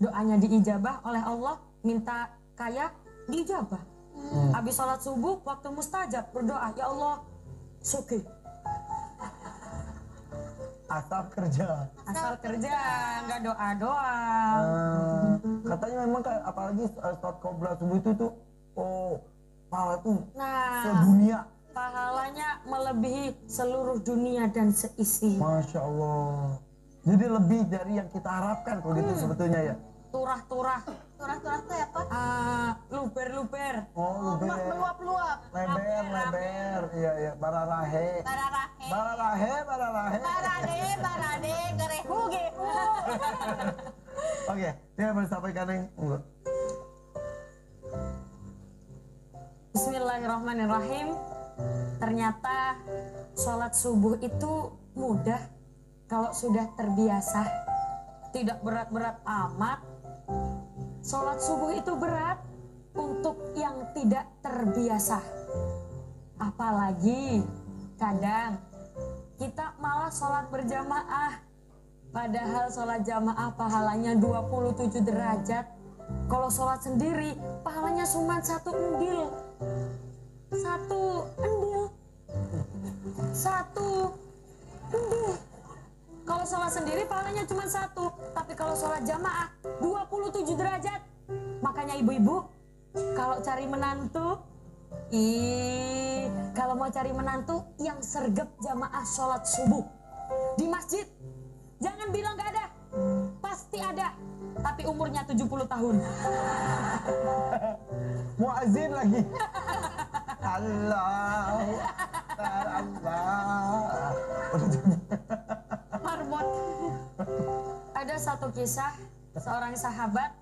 C: doanya diijabah oleh Allah, minta kaya, diijabah. Habis sholat subuh, waktu mustajab, berdoa, ya Allah, sugih.
E: Asal kerja.
C: Asal kerja, nggak doa-doa.
E: Katanya memang kayak apalagi sholat qobla subuh itu tuh, pahala tuh
C: Nah,
E: sedunia.
C: pahalanya melebihi seluruh dunia dan seisi.
E: Masya Allah. Jadi lebih dari yang kita harapkan kalau gitu sebetulnya ya.
C: Turah-turah,
D: Turah-turah tuh apa?
C: luber-luber.
E: Oh,
D: Meluap-luap.
E: leber. Iya. Bararahe.
D: Bararahe. Barade, gerehu, gehu.
E: Oke, dia bersampaikan yang enggak.
C: Bismillahirrahmanirrahim. Ternyata sholat subuh itu mudah kalau sudah terbiasa. Tidak berat-berat amat. Sholat subuh itu berat untuk yang tidak terbiasa. Apalagi kadang kita malah sholat berjamaah. Padahal sholat jamaah pahalanya 27 derajat. Kalau sholat sendiri pahalanya cuma 1 endil. 1 endil. 1 endil. Kalau sholat sendiri pahalanya cuma 1, tapi kalau sholat jamaah 27 derajat. Makanya ibu-ibu kalau cari menantu, kalau mau cari menantu yang sergap jamaah sholat subuh di masjid, jangan bilang gak ada, pasti ada, tapi umurnya 70 tahun.
E: Muazin lagi. Allah. Allah.
C: Marbot. Ada satu kisah seorang sahabat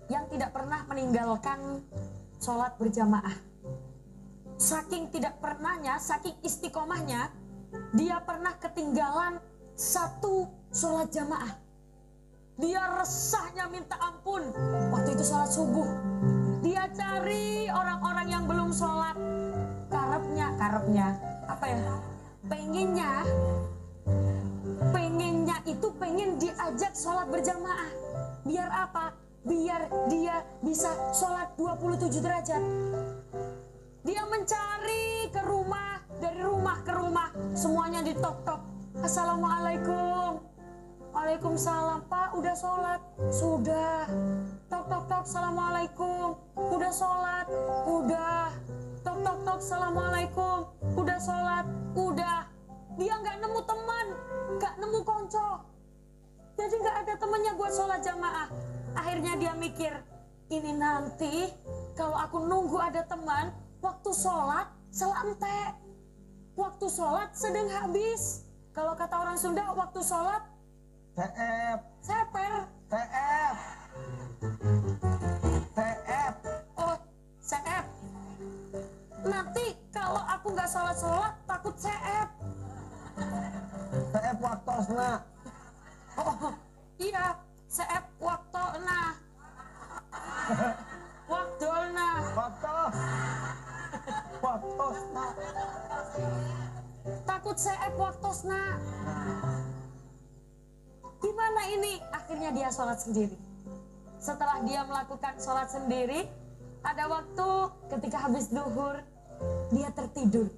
C: yang tidak pernah meninggalkan sholat berjamaah. Saking tidak pernahnya, saking istiqomahnya, dia pernah ketinggalan 1 sholat jamaah. Dia resahnya minta ampun. Waktu itu sholat subuh, dia cari orang-orang yang belum sholat. Karepnya apa ya? Pengennya itu pengen diajak sholat berjamaah. Biar apa? Biar dia bisa sholat 27 derajat. Dia mencari ke rumah, dari rumah ke rumah, semuanya ditok-tok. Assalamualaikum. Waalaikumsalam. Pak, udah sholat? Sudah. Tok-tok-tok, assalamualaikum. Udah sholat? Udah. Tok-tok-tok, assalamualaikum. Udah sholat? Udah. Dia nggak nemu teman, nggak nemu konco. Jadi nggak ada temannya buat sholat jamaah. Akhirnya dia mikir, ini nanti kalau aku nunggu ada teman, waktu sholat salah ente. Waktu sholat sedang habis. Kalau kata orang Sunda, waktu sholat seper. Oh, CF. Nanti kalau aku nggak sholat takut CF.
E: TF waktosna.
C: Oh, iya, CF waktona. Waktolna.
E: Waktosna.
C: Takut CF waktosna. Gimana ini? Akhirnya dia sholat sendiri. Setelah dia melakukan sholat sendiri, ada waktu ketika habis duhur, dia tertidur.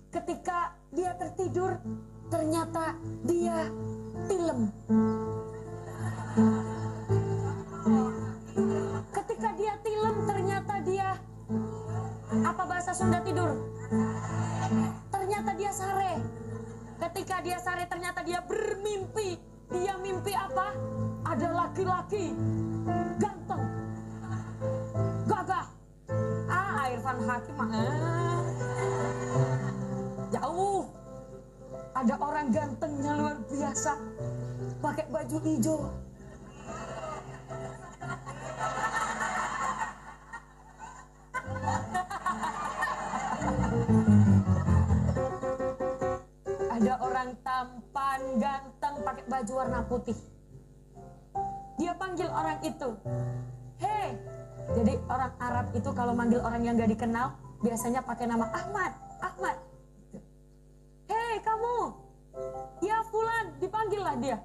C: Ketika dia tertidur, ternyata dia tilem. Ketika dia tilem, ternyata dia, apa bahasa Sunda tidur? Ternyata dia sare. Ketika dia sare, ternyata dia bermimpi. Dia mimpi apa? Ada laki-laki ganteng, gagah. Irfan Hakim jauh. Ada orang gantengnya luar biasa, pakai baju hijau. Ada orang tampan, ganteng, pakai baju warna putih. Dia panggil orang itu, hei. Jadi orang Arab itu kalau manggil orang yang gak dikenal, biasanya pakai nama Ahmad. Hei kamu, ya Fulan, dipanggillah dia.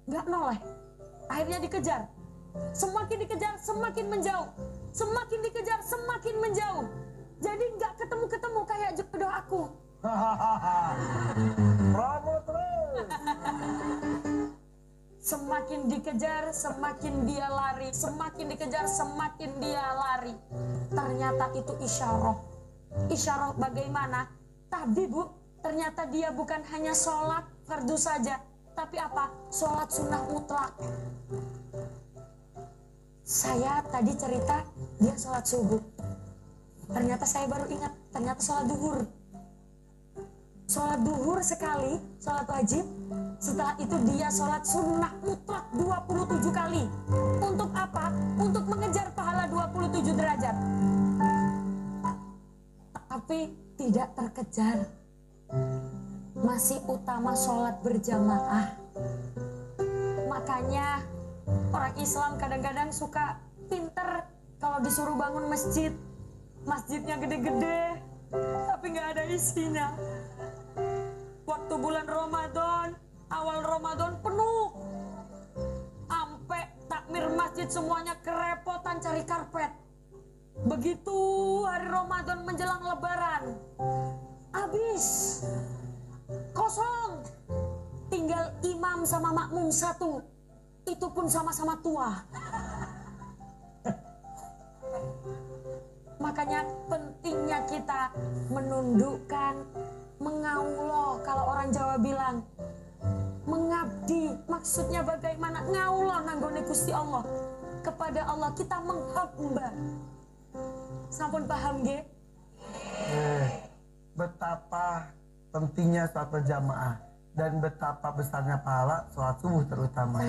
C: Gak noleh, akhirnya dikejar. Semakin dikejar, semakin menjauh. Semakin dikejar, semakin menjauh. Jadi gak ketemu-ketemu kayak jodoh aku.
E: Bravo terus.
C: Semakin dikejar, semakin dia lari. Semakin dikejar, semakin dia lari. Ternyata itu isyarah. Isyarah bagaimana? Tadi Bu, ternyata dia bukan hanya sholat fardu saja, tapi apa? Sholat sunnah mutlak. Saya tadi cerita dia sholat subuh. Ternyata saya baru ingat, ternyata sholat duhur. Sholat duhur sekali, sholat wajib. Setelah itu dia sholat sunnah mutlak 27 kali. Untuk apa? Untuk mengejar pahala 27 derajat. Tapi tidak terkejar. Masih utama sholat berjamaah. Makanya orang Islam kadang-kadang suka pinter kalau disuruh bangun masjid. Masjidnya gede-gede, tapi nggak ada isinya. Waktu bulan Ramadan, Awal Ramadan penuh. Sampai takmir masjid semuanya kerepotan cari karpet. Begitu hari Ramadan menjelang lebaran, habis. Kosong. Tinggal imam sama makmum satu. Itu pun sama-sama tua. Makanya pentingnya kita menundukkan, mengauloh. Kalau orang Jawa bilang mengabdi, maksudnya bagaimana? Ngauloh nanggone Gusti Allah. Kepada Allah kita menghamba. Sampun paham nggih?
E: Betapa pentingnya sholat berjamaah dan betapa besarnya pahala sholat subuh terutama.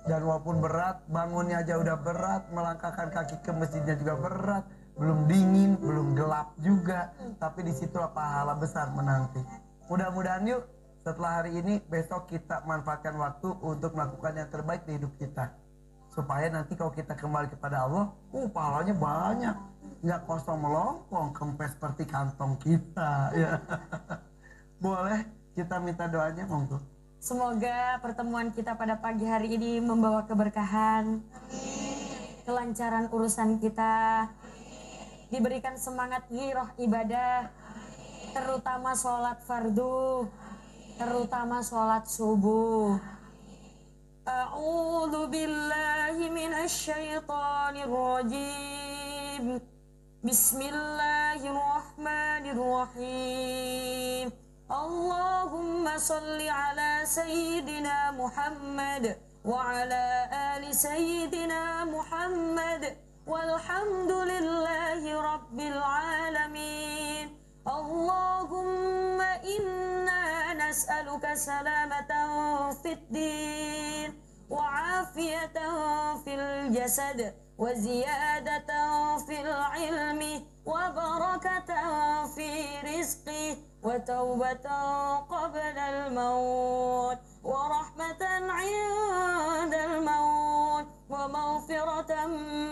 E: Dan walaupun berat, bangunnya aja udah berat, melangkahkan kaki ke masjidnya juga berat, belum dingin, belum gelap juga, tapi disitulah pahala besar menanti. Mudah-mudahan yuk setelah hari ini, besok kita manfaatkan waktu untuk melakukan yang terbaik di hidup kita, supaya nanti kalau kita kembali kepada Allah, pahalanya banyak, nggak kosong melompong, kempes seperti kantong kita. Ya. Boleh kita minta doanya, monggo.
C: Semoga pertemuan kita pada pagi hari ini membawa keberkahan, kelancaran urusan kita, diberikan semangat giroh ibadah, terutama sholat fardu, terutama sholat subuh. A'udzu billahi minasyaitonir rajim. Bismillahirrahmanirrahim. Allahumma salli ala Sayyidina Muhammad wa ala ali Sayyidina Muhammad walhamdulillahi rabbil alamin. Allahumma inna nas'aluka salamatan fid din wa afiyatan fil jasad wa ziyadatan fil ilmi wa barakatan fi rizqi وتوبة قبل الموت ورحمة عند الموت ومغفرة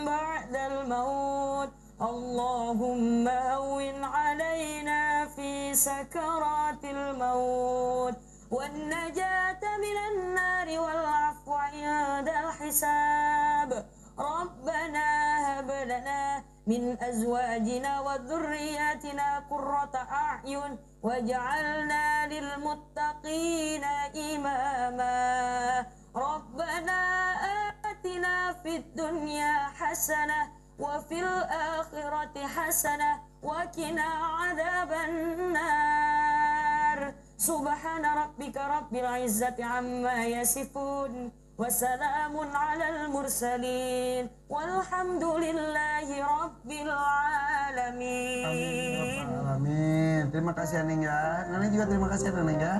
C: بعد الموت اللهم هون علينا في سكرات الموت والنجاة من النار والعفو عند الحساب ربنا هب لنا من أزواجنا وذرياتنا قرة أعين واجعلنا للمتقين إماما ربنا آتنا في الدنيا حسنة وفي الآخرة حسنة وقنا عذاب النار سبحان ربك رب العزة عما يصفون وسلام على المرسلين والحمد لله رب العالمين.
E: Amin. Terima kasih Neneng ya. Neneng juga terima kasih Neneng ya.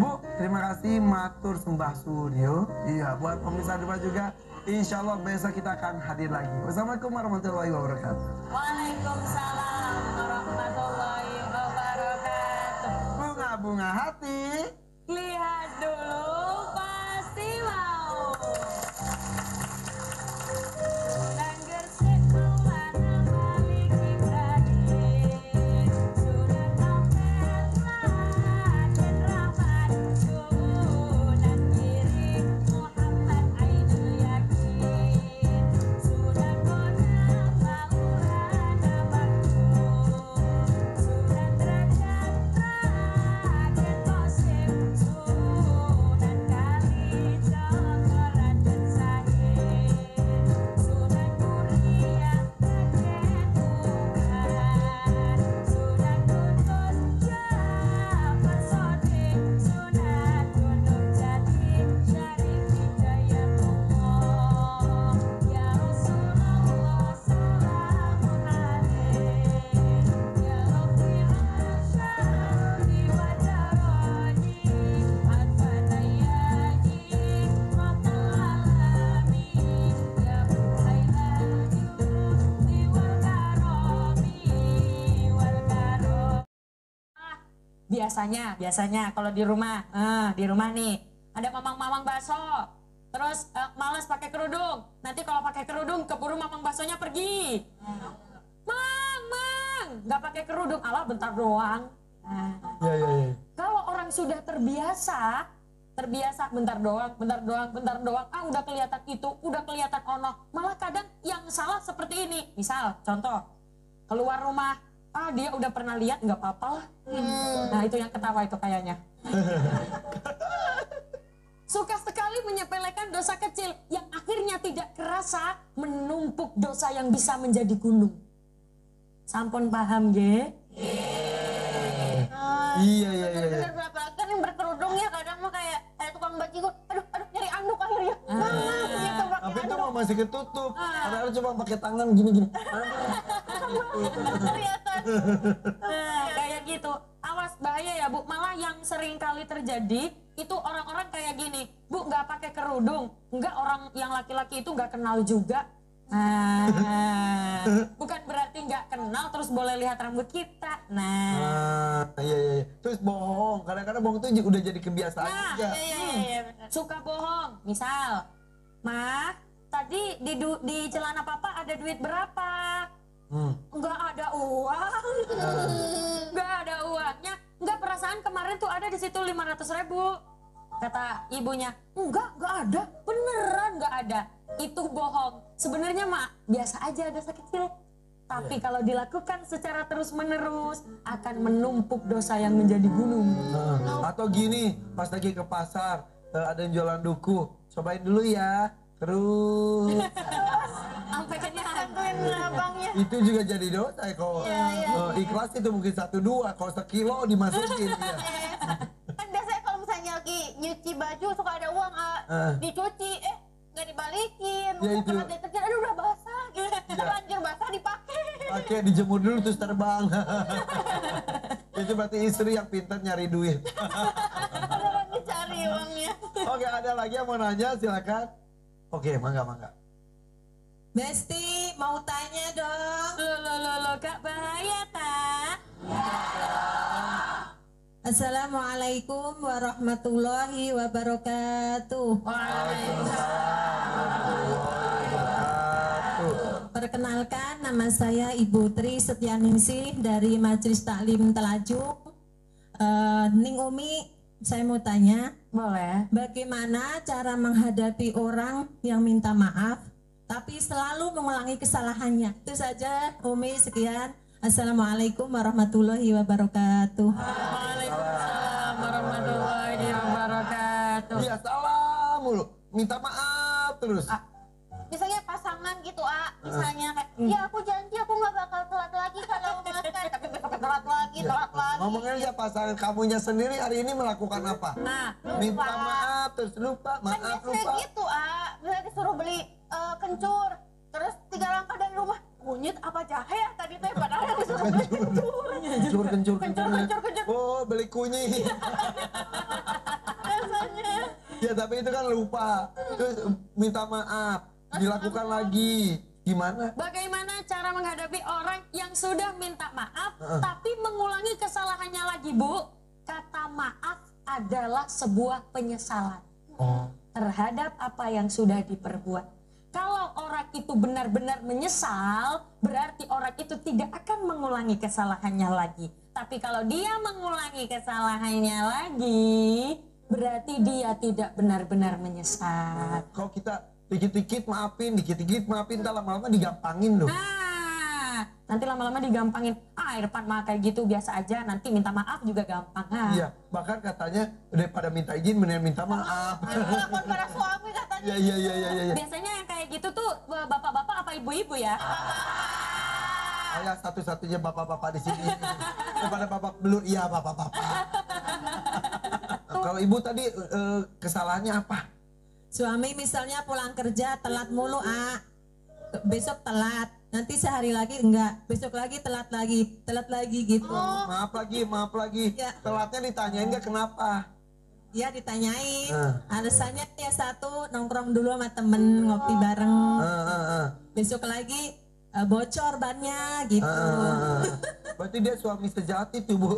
E: Bu, terima kasih matur sembah suryo. Iya, buat pemirsa rumah juga. Insya Allah besok kita akan hadir lagi. Wassalamualaikum warahmatullahi wabarakatuh.
C: Waalaikumsalam warahmatullahi wabarakatuh.
E: Bunga-bunga hati.
C: Lihat dulu pasti mau. Dan gersik kemana balik Ibrahim. Sudah novel makin rahmat. Sunan kiri Muhammad Ainul Yakin. Sunan Bonang Maulana Makmum. Sunan Derajat Raden Qasim. Sunan Kalijaga Raden Zahid. Sunan Muria Raden Bukan. Sunan Kudus Jafar Shadiq. Sunan Gunung Jati Syarif Hidayatullah. Ya Rasulullah salamun alaik. Ya Rabbi asyari wa jarani. Adfanayani Rabbal alamin. Ya Muhayyad yudhi wal karami wal karom. Biasanya kalau di rumah nih ada mamang-mamang bakso, terus males pakai kerudung. Nanti kalau pakai kerudung keburu mamang baksonya pergi. Mang, nggak pakai kerudung, alah bentar doang.
E: Ya.
C: Kalau orang yang sudah terbiasa bentar doang, udah kelihatan itu, udah kelihatan ono. Malah kadang yang salah seperti ini. Misal, contoh, keluar rumah, dia udah pernah lihat, nggak apa-apa lah. Nah itu yang ketawa itu kayaknya. Suka sekali menyepelekan dosa kecil yang akhirnya tidak kerasa menumpuk dosa yang bisa menjadi gunung. Sampun paham, ge?
E: Iya.
D: Bener apalagi kan yang berkerudung ya kadang mah kayak tukang bajigur, aduh nyari anduk akhirnya. Gitu pakai
E: Tapi itu
D: anduk.
E: mah masih ketutup. Padahal cuma pakai tangan gini-gini.
D: Kelihatan.
C: Kayak gitu. Awas, bahaya ya Bu. Malah yang sering kali terjadi itu orang-orang kayak gini. Bu, nggak pakai kerudung. Nggak, orang yang laki-laki itu nggak kenal juga. Bukan berarti nggak kenal terus boleh lihat rambut kita.
E: Iya. Terus bohong. Kadang-kadang bohong itu udah jadi kebiasaan juga.
D: Iya benar.
C: Suka bohong. Misal, Ma, tadi di celana papa ada duit berapa? Nggak ada uang. Nggak ada uangnya. Nggak, perasaan kemarin tuh ada di situ 500.000. Kata ibunya, nggak ada, beneran nggak ada. Itu bohong. Sebenarnya Mak, biasa aja dosa kecil. Tapi kalau dilakukan secara terus-menerus akan menumpuk dosa yang menjadi gunung.
E: Atau gini, pas lagi ke pasar, ada yang jualan duku, cobain dulu ya. Terus
C: Sampai kenyang.
D: Bantuin abangnya.
E: itu juga jadi dosa ya kalau ikhlas itu mungkin 1-2, kalau sekilo dimasukin ya.
D: Kan biasanya kalau misalnya lagi nyuci baju suka ada uang dicuci nggak dibalikin.
E: Ya, itu.
D: Karena deterjen aduh udah basah gitu. Terlanjur basah dipakai.
E: Pakai dijemur dulu terus terbang. Itu berarti istri yang pintar nyari duit.
D: Beneran dicari uangnya.
E: Oke, ada lagi yang mau nanya, silakan. Oke, mangga.
F: Besti mau tanya dong.
C: Lo, Kak, bahaya tak?
F: Assalamualaikum warahmatullahi wabarakatuh. Perkenalkan, nama saya Ibu Tri Setianingsih dari Majelis Taklim Telaju. Ning Umi, saya mau tanya,
C: Boleh.
F: bagaimana cara menghadapi orang yang minta maaf tapi selalu mengulangi kesalahannya? Itu saja Umi, sekian. Assalamualaikum warahmatullahi wabarakatuh.
C: Waalaikumsalam warahmatullahi wabarakatuh.
E: Iya, salah mulu. Minta maaf terus.
D: Misalnya pasangan gitu misalnya kayak ya aku janji aku nggak bakal telat lagi kalau makan, tapi besoknya telat lagi.
E: Ngomongin aja pasangan kamunya sendiri hari ini melakukan apa? Minta maaf terus lupa,
D: Kan
E: maaf
D: biasanya
E: lupa.
D: gitu misalnya disuruh beli kencur, terus 3 langkah dari rumah kunyit apa jahe ya tadi teh, padahal yang disuruh beli kencur. Kencur.
E: Oh, beli kunyit.
D: Biasanya.
E: Ya tapi itu kan lupa. Terus minta maaf, dilakukan lagi. Gimana?
C: Bagaimana cara menghadapi orang yang sudah minta maaf tapi mengulangi kesalahannya lagi, Bu? Kata maaf adalah sebuah penyesalan terhadap apa yang sudah diperbuat. Kalau orang itu benar-benar menyesal, berarti orang itu tidak akan mengulangi kesalahannya lagi. Tapi kalau dia mengulangi kesalahannya lagi, berarti dia tidak benar-benar menyesal.
E: Kalau kita dikit-dikit maafin, ntar lama-lama digampangin loh.
C: Nah, nanti lama-lama digampangin. Irfan mah kayak gitu biasa aja, nanti minta maaf juga gampang.
E: Iya, bahkan katanya daripada minta izin mendingan minta maaf.
D: Kelakuan para suami katanya.
E: Iya.
C: Biasanya yang kayak gitu tuh bapak-bapak apa ibu-ibu ya?
E: Saya satu-satunya bapak-bapak di sini. Daripada bapak belur, iya bapak-bapak. Kalau ibu tadi kesalahannya apa?
F: Suami misalnya pulang kerja telat mulu, besok telat, nanti sehari lagi enggak, besok lagi telat lagi gitu.
E: Maaf lagi.
F: Ya.
E: Telatnya ditanyain nggak kenapa?
F: Ya ditanyain, alasannya ya satu nongkrong dulu sama temen ngopi bareng, besok lagi bocor bannya gitu.
E: Berarti dia suami sejati tuh Bu.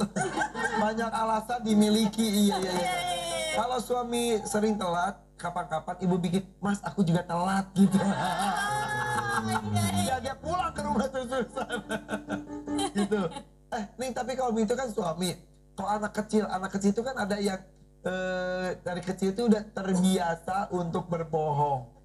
E: Banyak alasan dimiliki. Iya. Kalau suami sering telat, kapan-kapan ibu bikin, Mas aku juga telat gitu. Ya dia pulang ke rumah terus-terusan. Gitu. Nih tapi kalau itu kan suami. Kalau anak kecil itu kan ada yang dari kecil itu udah terbiasa untuk berbohong.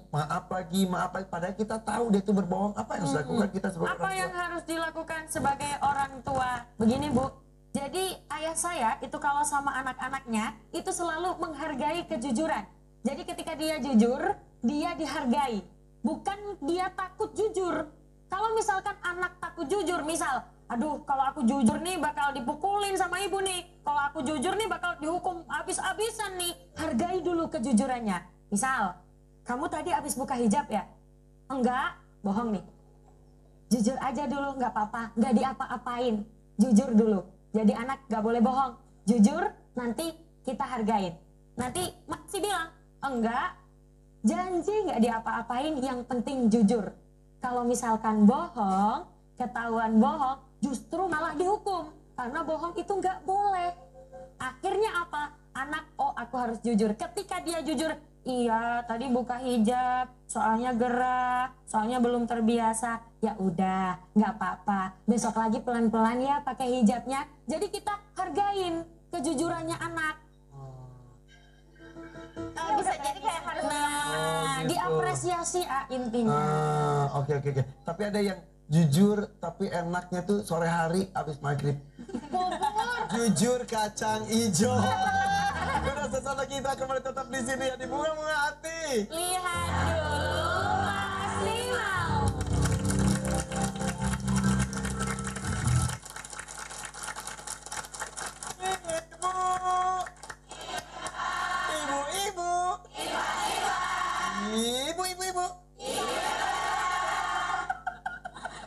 E: Maaf lagi, padahal kita tahu dia itu berbohong. Apa yang harus dilakukan kita sebagai
C: Apa
E: orang
C: yang
E: tua?
C: harus dilakukan sebagai orang tua? Begini Bu, jadi ayah saya itu kalau sama anak-anaknya itu selalu menghargai kejujuran. Jadi ketika dia jujur, dia dihargai. Bukan dia takut jujur. Kalau misalkan anak takut jujur, misal, aduh kalau aku jujur nih bakal dipukulin sama ibu nih. Kalau aku jujur nih bakal dihukum habis-habisan nih. Hargai dulu kejujurannya. Misal, kamu tadi habis buka hijab ya? Enggak, bohong nih. Jujur aja dulu, nggak apa-apa, nggak diapa-apain. Jujur dulu. Jadi anak nggak boleh bohong. Jujur, nanti kita hargain. Nanti masih bilang, enggak, janji nggak diapa-apain, yang penting jujur. Kalau misalkan bohong, ketahuan bohong, justru malah dihukum. Karena bohong itu nggak boleh. Akhirnya apa? Anak, oh aku harus jujur. Ketika dia jujur, iya tadi buka hijab, soalnya gerah, soalnya belum terbiasa. Ya udah, nggak apa-apa. Besok lagi pelan-pelan ya pakai hijabnya. Jadi kita hargain kejujurannya anak.
D: Bisa jadi kayak harus
E: gitu.
C: Diapresiasi intinya.
E: Oke. Tapi ada yang jujur tapi enaknya tuh sore hari abis maghrib. Jujur kacang hijau. Udah sesama kita kembali tetap di sini ya di Bunga-Bunga Hati.
C: Lihat dulu masih mau.
E: Ibu.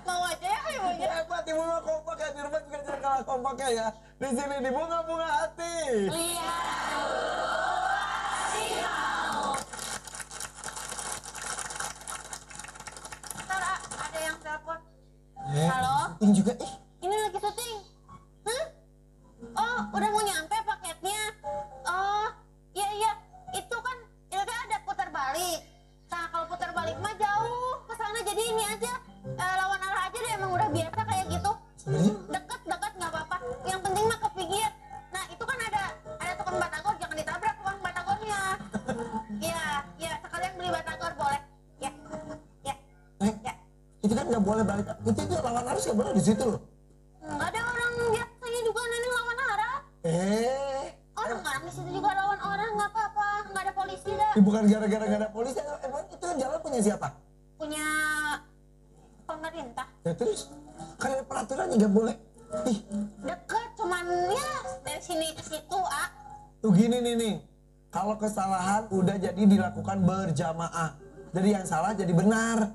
D: mau aja ya ibunya.
E: Hebat ibu mah kompak ya, di rumah juga jangan kalah kompaknya ya. Di sini di Bunga-Bunga Hati.
C: Lihat dulu masih mau.
D: Ntar ada yang telepon.
E: Eh,
D: Halo?
E: Syuting juga
D: Ini lagi syuting. Oh, udah mau nyampe paketnya. Oh, iya. Itu kan ada putar balik. Nah, kalau putar balik mah jauh ke sana, jadi ini aja lawan arah aja deh, emang udah biasa kayak gitu. Deket nggak apa-apa. Yang penting mah ke pinggir. Nah, itu kan ada tukang batagor, jangan ditabrak tukang batagornya. Iya, sekalian beli batagor boleh. Ya.
E: Itu kan nggak boleh balik. Itu lawan arus nggak boleh di situ loh.
D: Nggak ada orang biasanya juga nenek lawan arah. Orang di situ juga lawan orang, nggak apa-apa, nggak ada polisi dah.
E: Bukan gara-gara nggak ada polisi, emang itu jalan punya siapa?
D: Punya pemerintah.
E: Ya terus, kan ada peraturannya nggak boleh.
D: Deket, cuman ya dari sini ke situ,
E: Tuh gini nih, kalau kesalahan udah jadi dilakukan berjamaah. Jadi yang salah jadi benar.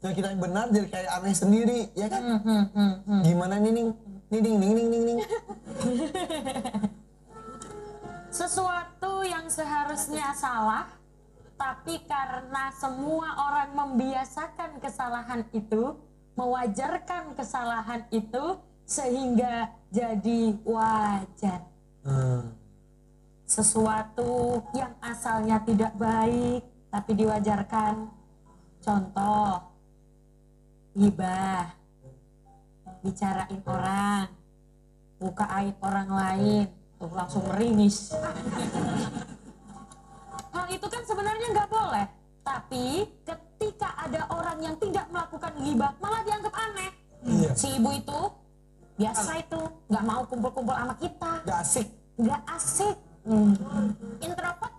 E: Yang kita yang benar jadi kayak aneh sendiri, ya kan? Gimana nih?
C: Sesuatu yang seharusnya salah, tapi karena semua orang membiasakan kesalahan itu, mewajarkan kesalahan itu, sehingga jadi wajar. Sesuatu yang asalnya tidak baik, tapi diwajarkan. Contoh, ghibah, bicarain orang, buka aib orang lain, tuh langsung meringis. Hal itu kan sebenarnya nggak boleh, tapi ketika ada orang yang tidak melakukan ghibah malah dianggap aneh. Si ibu itu biasa itu nggak mau kumpul-kumpul sama kita, nggak asik.
D: introvert.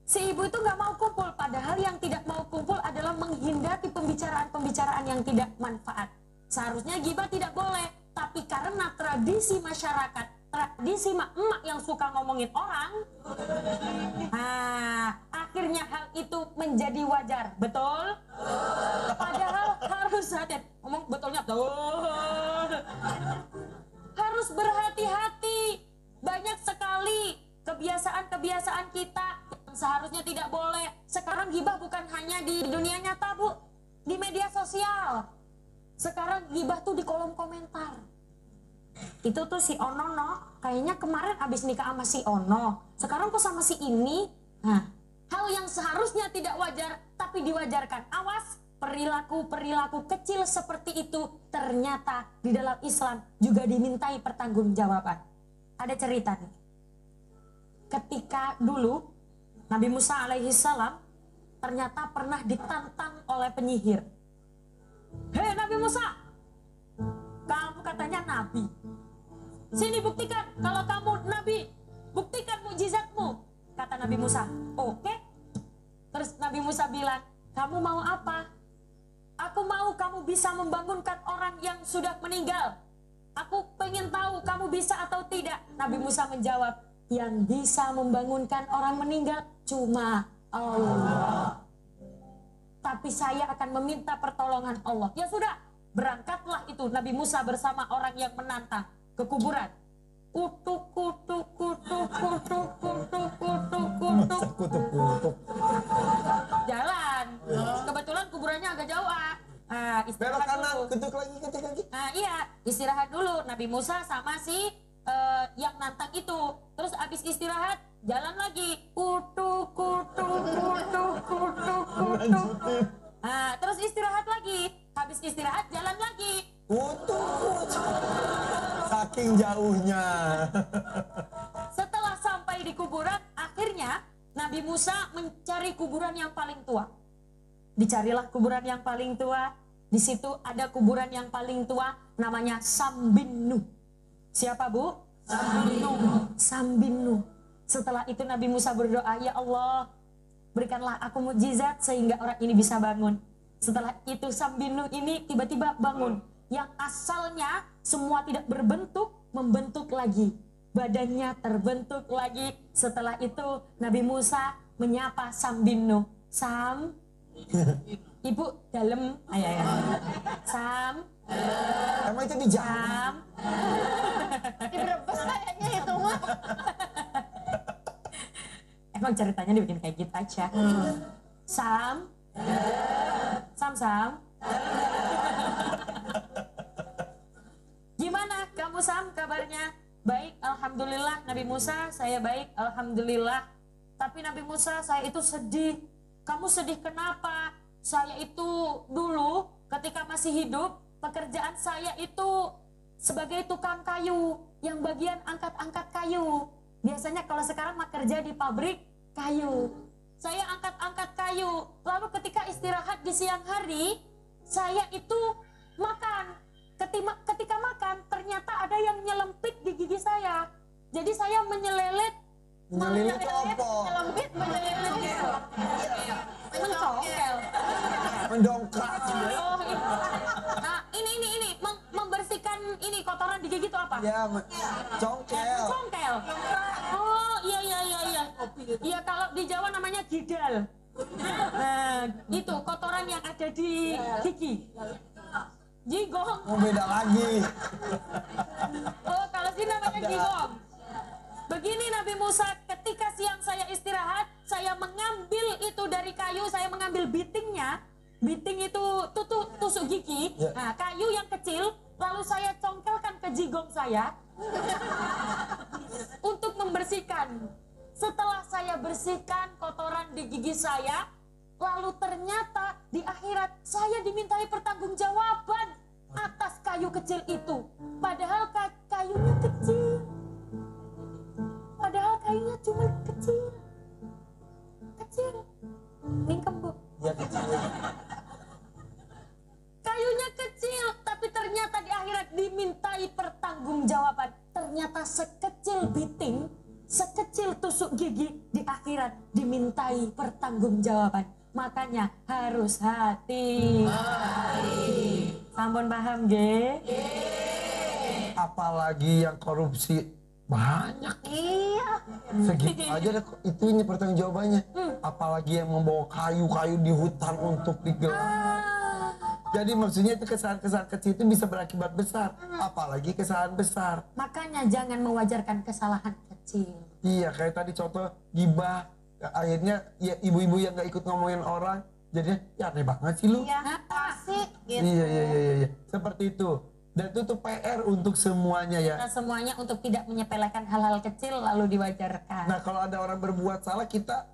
C: Si ibu itu nggak mau kumpul, padahal yang tidak mau kumpul adalah menghindari pembicaraan-pembicaraan yang tidak manfaat. Seharusnya ghibah tidak boleh, tapi karena tradisi masyarakat, tradisi emak yang suka ngomongin orang, akhirnya hal itu menjadi wajar, betul? Padahal harus hati-hati, ngomong betulnya betul. Harus berhati-hati, banyak sekali kebiasaan-kebiasaan kita yang seharusnya tidak boleh. Sekarang ghibah bukan hanya di dunia nyata, Bu, di media sosial. Sekarang ghibah tuh di kolom komentar. Itu tuh si Ono, kayaknya kemarin abis nikah sama si Ono, sekarang kok sama si ini. Nah, hal yang seharusnya tidak wajar tapi diwajarkan. Awas, perilaku-perilaku kecil seperti itu ternyata di dalam Islam juga dimintai pertanggungjawaban. Ada cerita nih. Ketika dulu Nabi Musa alaihi salam ternyata pernah ditantang oleh penyihir. Hei Nabi Musa, kamu katanya nabi. Sini buktikan kalau kamu nabi, buktikan mukjizatmu. Kata Nabi Musa, oke. Terus Nabi Musa bilang, kamu mau apa? Aku mau kamu bisa membangunkan orang yang sudah meninggal. Aku pengen tahu kamu bisa atau tidak. Nabi Musa menjawab, yang bisa membangunkan orang meninggal cuma Allah. Tapi saya akan meminta pertolongan Allah. Ya sudah, berangkatlah itu Nabi Musa bersama orang yang menantang ke kuburan. Kutuk, kutuk, kutuk, kutuk, kutuk, kutuk, kutuk.
E: Kutuk.
C: Jalan. Kebetulan kuburannya agak jauh,
E: Belok
C: istirahat
E: kanan,
C: dulu.
E: kutuk lagi.
C: Iya, istirahat dulu. Nabi Musa sama si yang nantang itu. Terus abis istirahat, jalan lagi. Kutuk, kutuk, kutuk, kutuk, kutuk. Terus istirahat lagi. Habis istirahat, jalan lagi.
E: Kutuk. Saking jauhnya.
C: Setelah sampai di kuburan, akhirnya Nabi Musa mencari kuburan yang paling tua. Dicarilah kuburan yang paling tua. Di situ ada kuburan yang paling tua, namanya Sam bin Nuh. Siapa Bu? Sam bin Nuh. Setelah itu Nabi Musa berdoa, ya Allah, berikanlah aku mukjizat sehingga orang ini bisa bangun. Setelah itu Sam bin Nuh ini tiba-tiba bangun. Yang asalnya semua tidak berbentuk, membentuk lagi. Badannya terbentuk lagi. Setelah itu Nabi Musa menyapa Sam bin Nuh. Sam, Ibu dalam, ayah. Sam,
E: Emang itu dijawab?
C: Sam.
D: Di Brebes kayaknya itu mah.
C: Emang ceritanya dibikin kayak gitu aja. Sam, Sam. Gimana kamu Sam kabarnya? Baik, alhamdulillah. Nabi Musa, saya baik, alhamdulillah. Tapi Nabi Musa, saya itu sedih. Kamu sedih kenapa? Saya itu dulu ketika masih hidup, pekerjaan saya itu sebagai tukang kayu, yang bagian angkat-angkat kayu. Biasanya kalau sekarang mah kerja di pabrik kayu. Saya angkat-angkat kayu. Lalu ketika istirahat di siang hari, saya itu makan. Ketika makan, ternyata ada yang nyelempit di gigi saya. Jadi saya menyelelet.
E: Nyelilit apa?
D: Nyelempit, menyelilit gitu.
C: Mencongkel.
E: Mendongkrak.
C: Oh, nah, ini membersihkan ini kotoran di gigi itu apa?
E: Ya, congkel.
C: Congkel. Oh, iya. Iya, kalau di Jawa namanya gidal. Nah, itu kotoran yang ada di gigi. Jigong.
E: Oh, beda lagi.
C: Oh, kalau sini namanya jigong. Begini Nabi Musa, ketika siang saya istirahat, saya mengambil itu dari kayu, saya mengambil bitingnya. Biting itu tusuk gigi, nah, kayu yang kecil, lalu saya congkelkan ke jigong saya untuk membersihkan. Setelah saya bersihkan kotoran di gigi saya, lalu ternyata di akhirat saya dimintai pertanggungjawaban atas kayu kecil itu. Padahal kayunya kecil. Padahal kayunya cuma kecil. Mingkem Bu.
E: Ya, kecil.
C: Kayunya kecil, tapi ternyata di akhirat dimintai pertanggungjawaban. Ternyata sekecil biting, sekecil tusuk gigi, di akhirat dimintai pertanggungjawaban. Makanya harus hati. Sampun paham nggih?
E: Apalagi yang korupsi banyak.
D: Iya.
E: Segitu aja deh, itu ini pertanggung jawabannya. Apalagi yang membawa kayu-kayu di hutan untuk digelar. Jadi maksudnya itu kesalahan-kesalahan kecil itu bisa berakibat besar. Apalagi kesalahan besar.
C: Makanya jangan mewajarkan kesalahan kecil.
E: Iya, kayak tadi contoh gibah. Akhirnya ya ibu-ibu yang gak ikut ngomongin orang, jadinya ya aneh banget sih lu.
D: Iya, asik gitu.
E: Iya. Seperti itu. Dan itu tuh PR untuk semuanya ya.
C: Kita semuanya untuk tidak menyepelekan hal-hal kecil lalu diwajarkan.
E: Nah, kalau ada orang berbuat salah, kita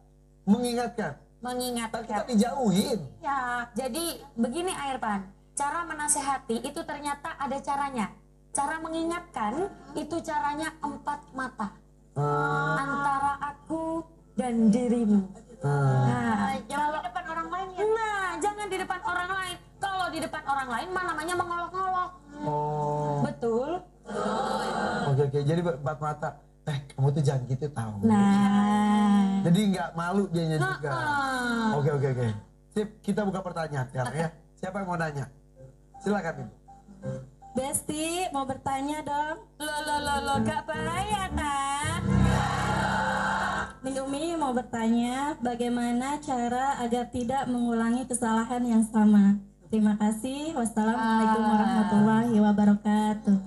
E: mengingatkan,
C: mengingatkan.
E: Kita dijauhin.
C: Ya, jadi begini Airpan, cara menasehati itu ternyata ada caranya. Cara mengingatkan itu caranya 4 mata. Antara aku dan dirimu. Nah,
D: Jangan di depan orang lain ya.
C: nah, jangan di depan orang lain. Kalau di depan orang lain mah namanya mengolok-olok.
E: Oh.
C: Betul?
E: Oke. Jadi 4 mata. Kamu tuh jangan gitu tahu.
C: Nah.
E: Jadi nggak malu dianya juga.
C: Nah.
E: Oke. Sip, kita buka pertanyaan sekarang ya. Siapa yang mau nanya? Silakan Ibu.
F: Besti mau bertanya dong.
C: Loh, gak bahaya kan?
F: Umi mau bertanya bagaimana cara agar tidak mengulangi kesalahan yang sama. Terima kasih. Wassalamualaikum warahmatullahi wabarakatuh.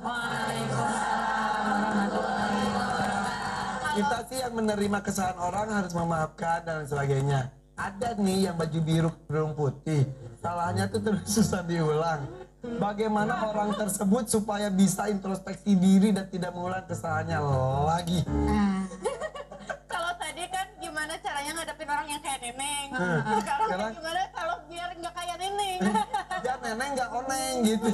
E: Kita sih yang menerima kesalahan orang harus memaafkan dan sebagainya. Ada nih yang baju biru kerudung putih, salahnya tuh terus susah diulang. Bagaimana orang tersebut supaya bisa introspeksi diri dan tidak mengulang kesalahannya lagi?
D: Kalau tadi kan gimana caranya ngadepin orang yang kayak Neneng.
E: Sekarang
D: Sekarang gimana kalau biar nggak kayak Neneng.
E: jangan neneng nggak oneng gitu.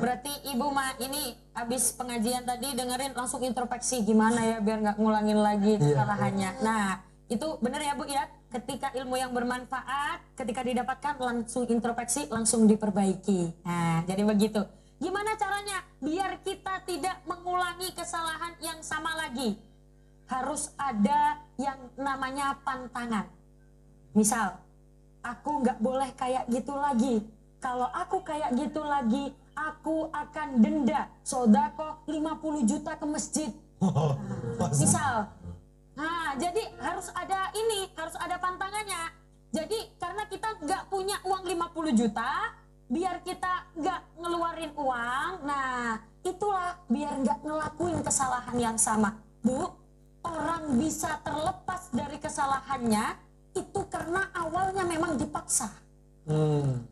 C: Berarti Ibu mah ini abis pengajian tadi dengerin langsung introspeksi gimana ya biar nggak ngulangin lagi kesalahannya. Nah, itu bener ya Bu ya, ketika ilmu yang bermanfaat, ketika didapatkan langsung introspeksi, langsung diperbaiki. Nah, jadi begitu. Gimana caranya biar kita tidak mengulangi kesalahan yang sama lagi? Harus ada yang namanya pantangan. Misal, aku nggak boleh kayak gitu lagi. Kalau aku kayak gitu lagi, aku akan denda sodako 50 juta ke masjid. Misal. Nah, jadi harus ada harus ada pantangannya. Jadi karena kita nggak punya uang 50 juta, biar kita nggak ngeluarin uang, nah itulah biar nggak ngelakuin kesalahan yang sama. Bu, orang bisa terlepas dari kesalahannya itu karena awalnya memang dipaksa.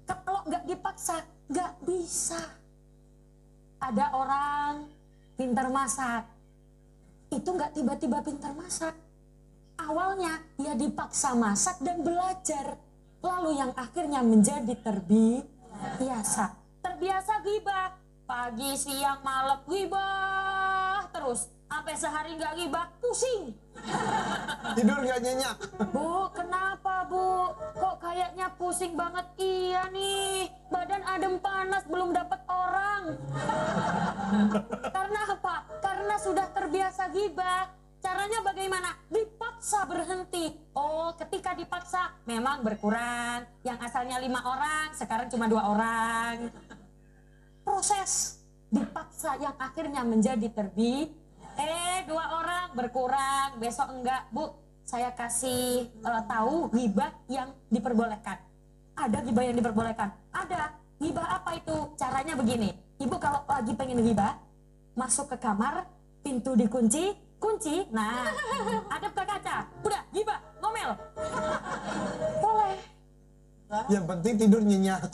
C: Kalau nggak dipaksa, nggak bisa. Ada orang pintar masak, itu nggak tiba-tiba pintar masak. Awalnya dia dipaksa masak dan belajar, lalu yang akhirnya menjadi terbiasa. Terbiasa ghibah, pagi, siang, malam ghibah terus, sampai sehari nggak ghibah, pusing.
E: Tidur nggak nyenyak.
C: Bu, kenapa Bu? Kok kayaknya pusing banget? Iya nih, badan adem panas belum dapat orang. Karena apa? Karena sudah terbiasa ghibah. Caranya bagaimana? Dipaksa berhenti. Oh, ketika dipaksa memang berkurang. Yang asalnya 5 orang, sekarang cuma 2 orang. Proses dipaksa yang akhirnya menjadi 2 orang berkurang, besok enggak. Bu, saya kasih tahu ghibah yang diperbolehkan. Ada ghibah yang diperbolehkan. Ada. Ghibah apa itu? Caranya begini. Ibu kalau lagi pengen ghibah, masuk ke kamar, pintu dikunci, nah, hadap ke kaca. Udah, ghibah, ngomel. Boleh.
E: Yang penting tidur nyenyak.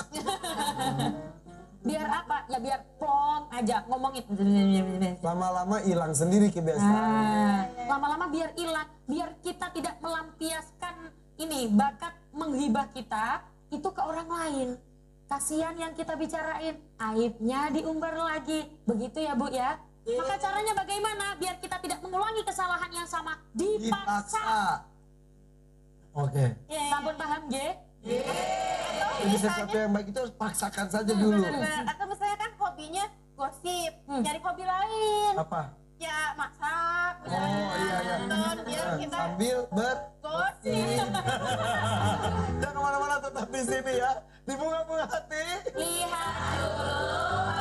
C: Biar apa? Ya biar plong aja ngomongin.
E: Lama-lama hilang sendiri kebiasaan.
C: Lama-lama biar hilang, biar kita tidak melampiaskan bakat menghibah kita itu ke orang lain. Kasihan yang kita bicarain, aibnya diumbar lagi. Begitu ya Bu ya. Maka caranya bagaimana biar kita tidak mengulangi kesalahan yang sama? Dipaksa.
E: Oke.
C: Sampun paham G?
E: Jadi sesuatu yang baik itu harus paksakan saja dulu.
D: Benar. Atau misalnya kan hobinya gosip, cari hobi lain.
E: Apa?
D: Ya masak.
E: Oh iya.
D: Nonton, biar kita
E: Sambil
D: gosip.
E: Jangan kemana-mana, tetap di sini ya. Di bunga-bunga hati.
C: Lihat dulu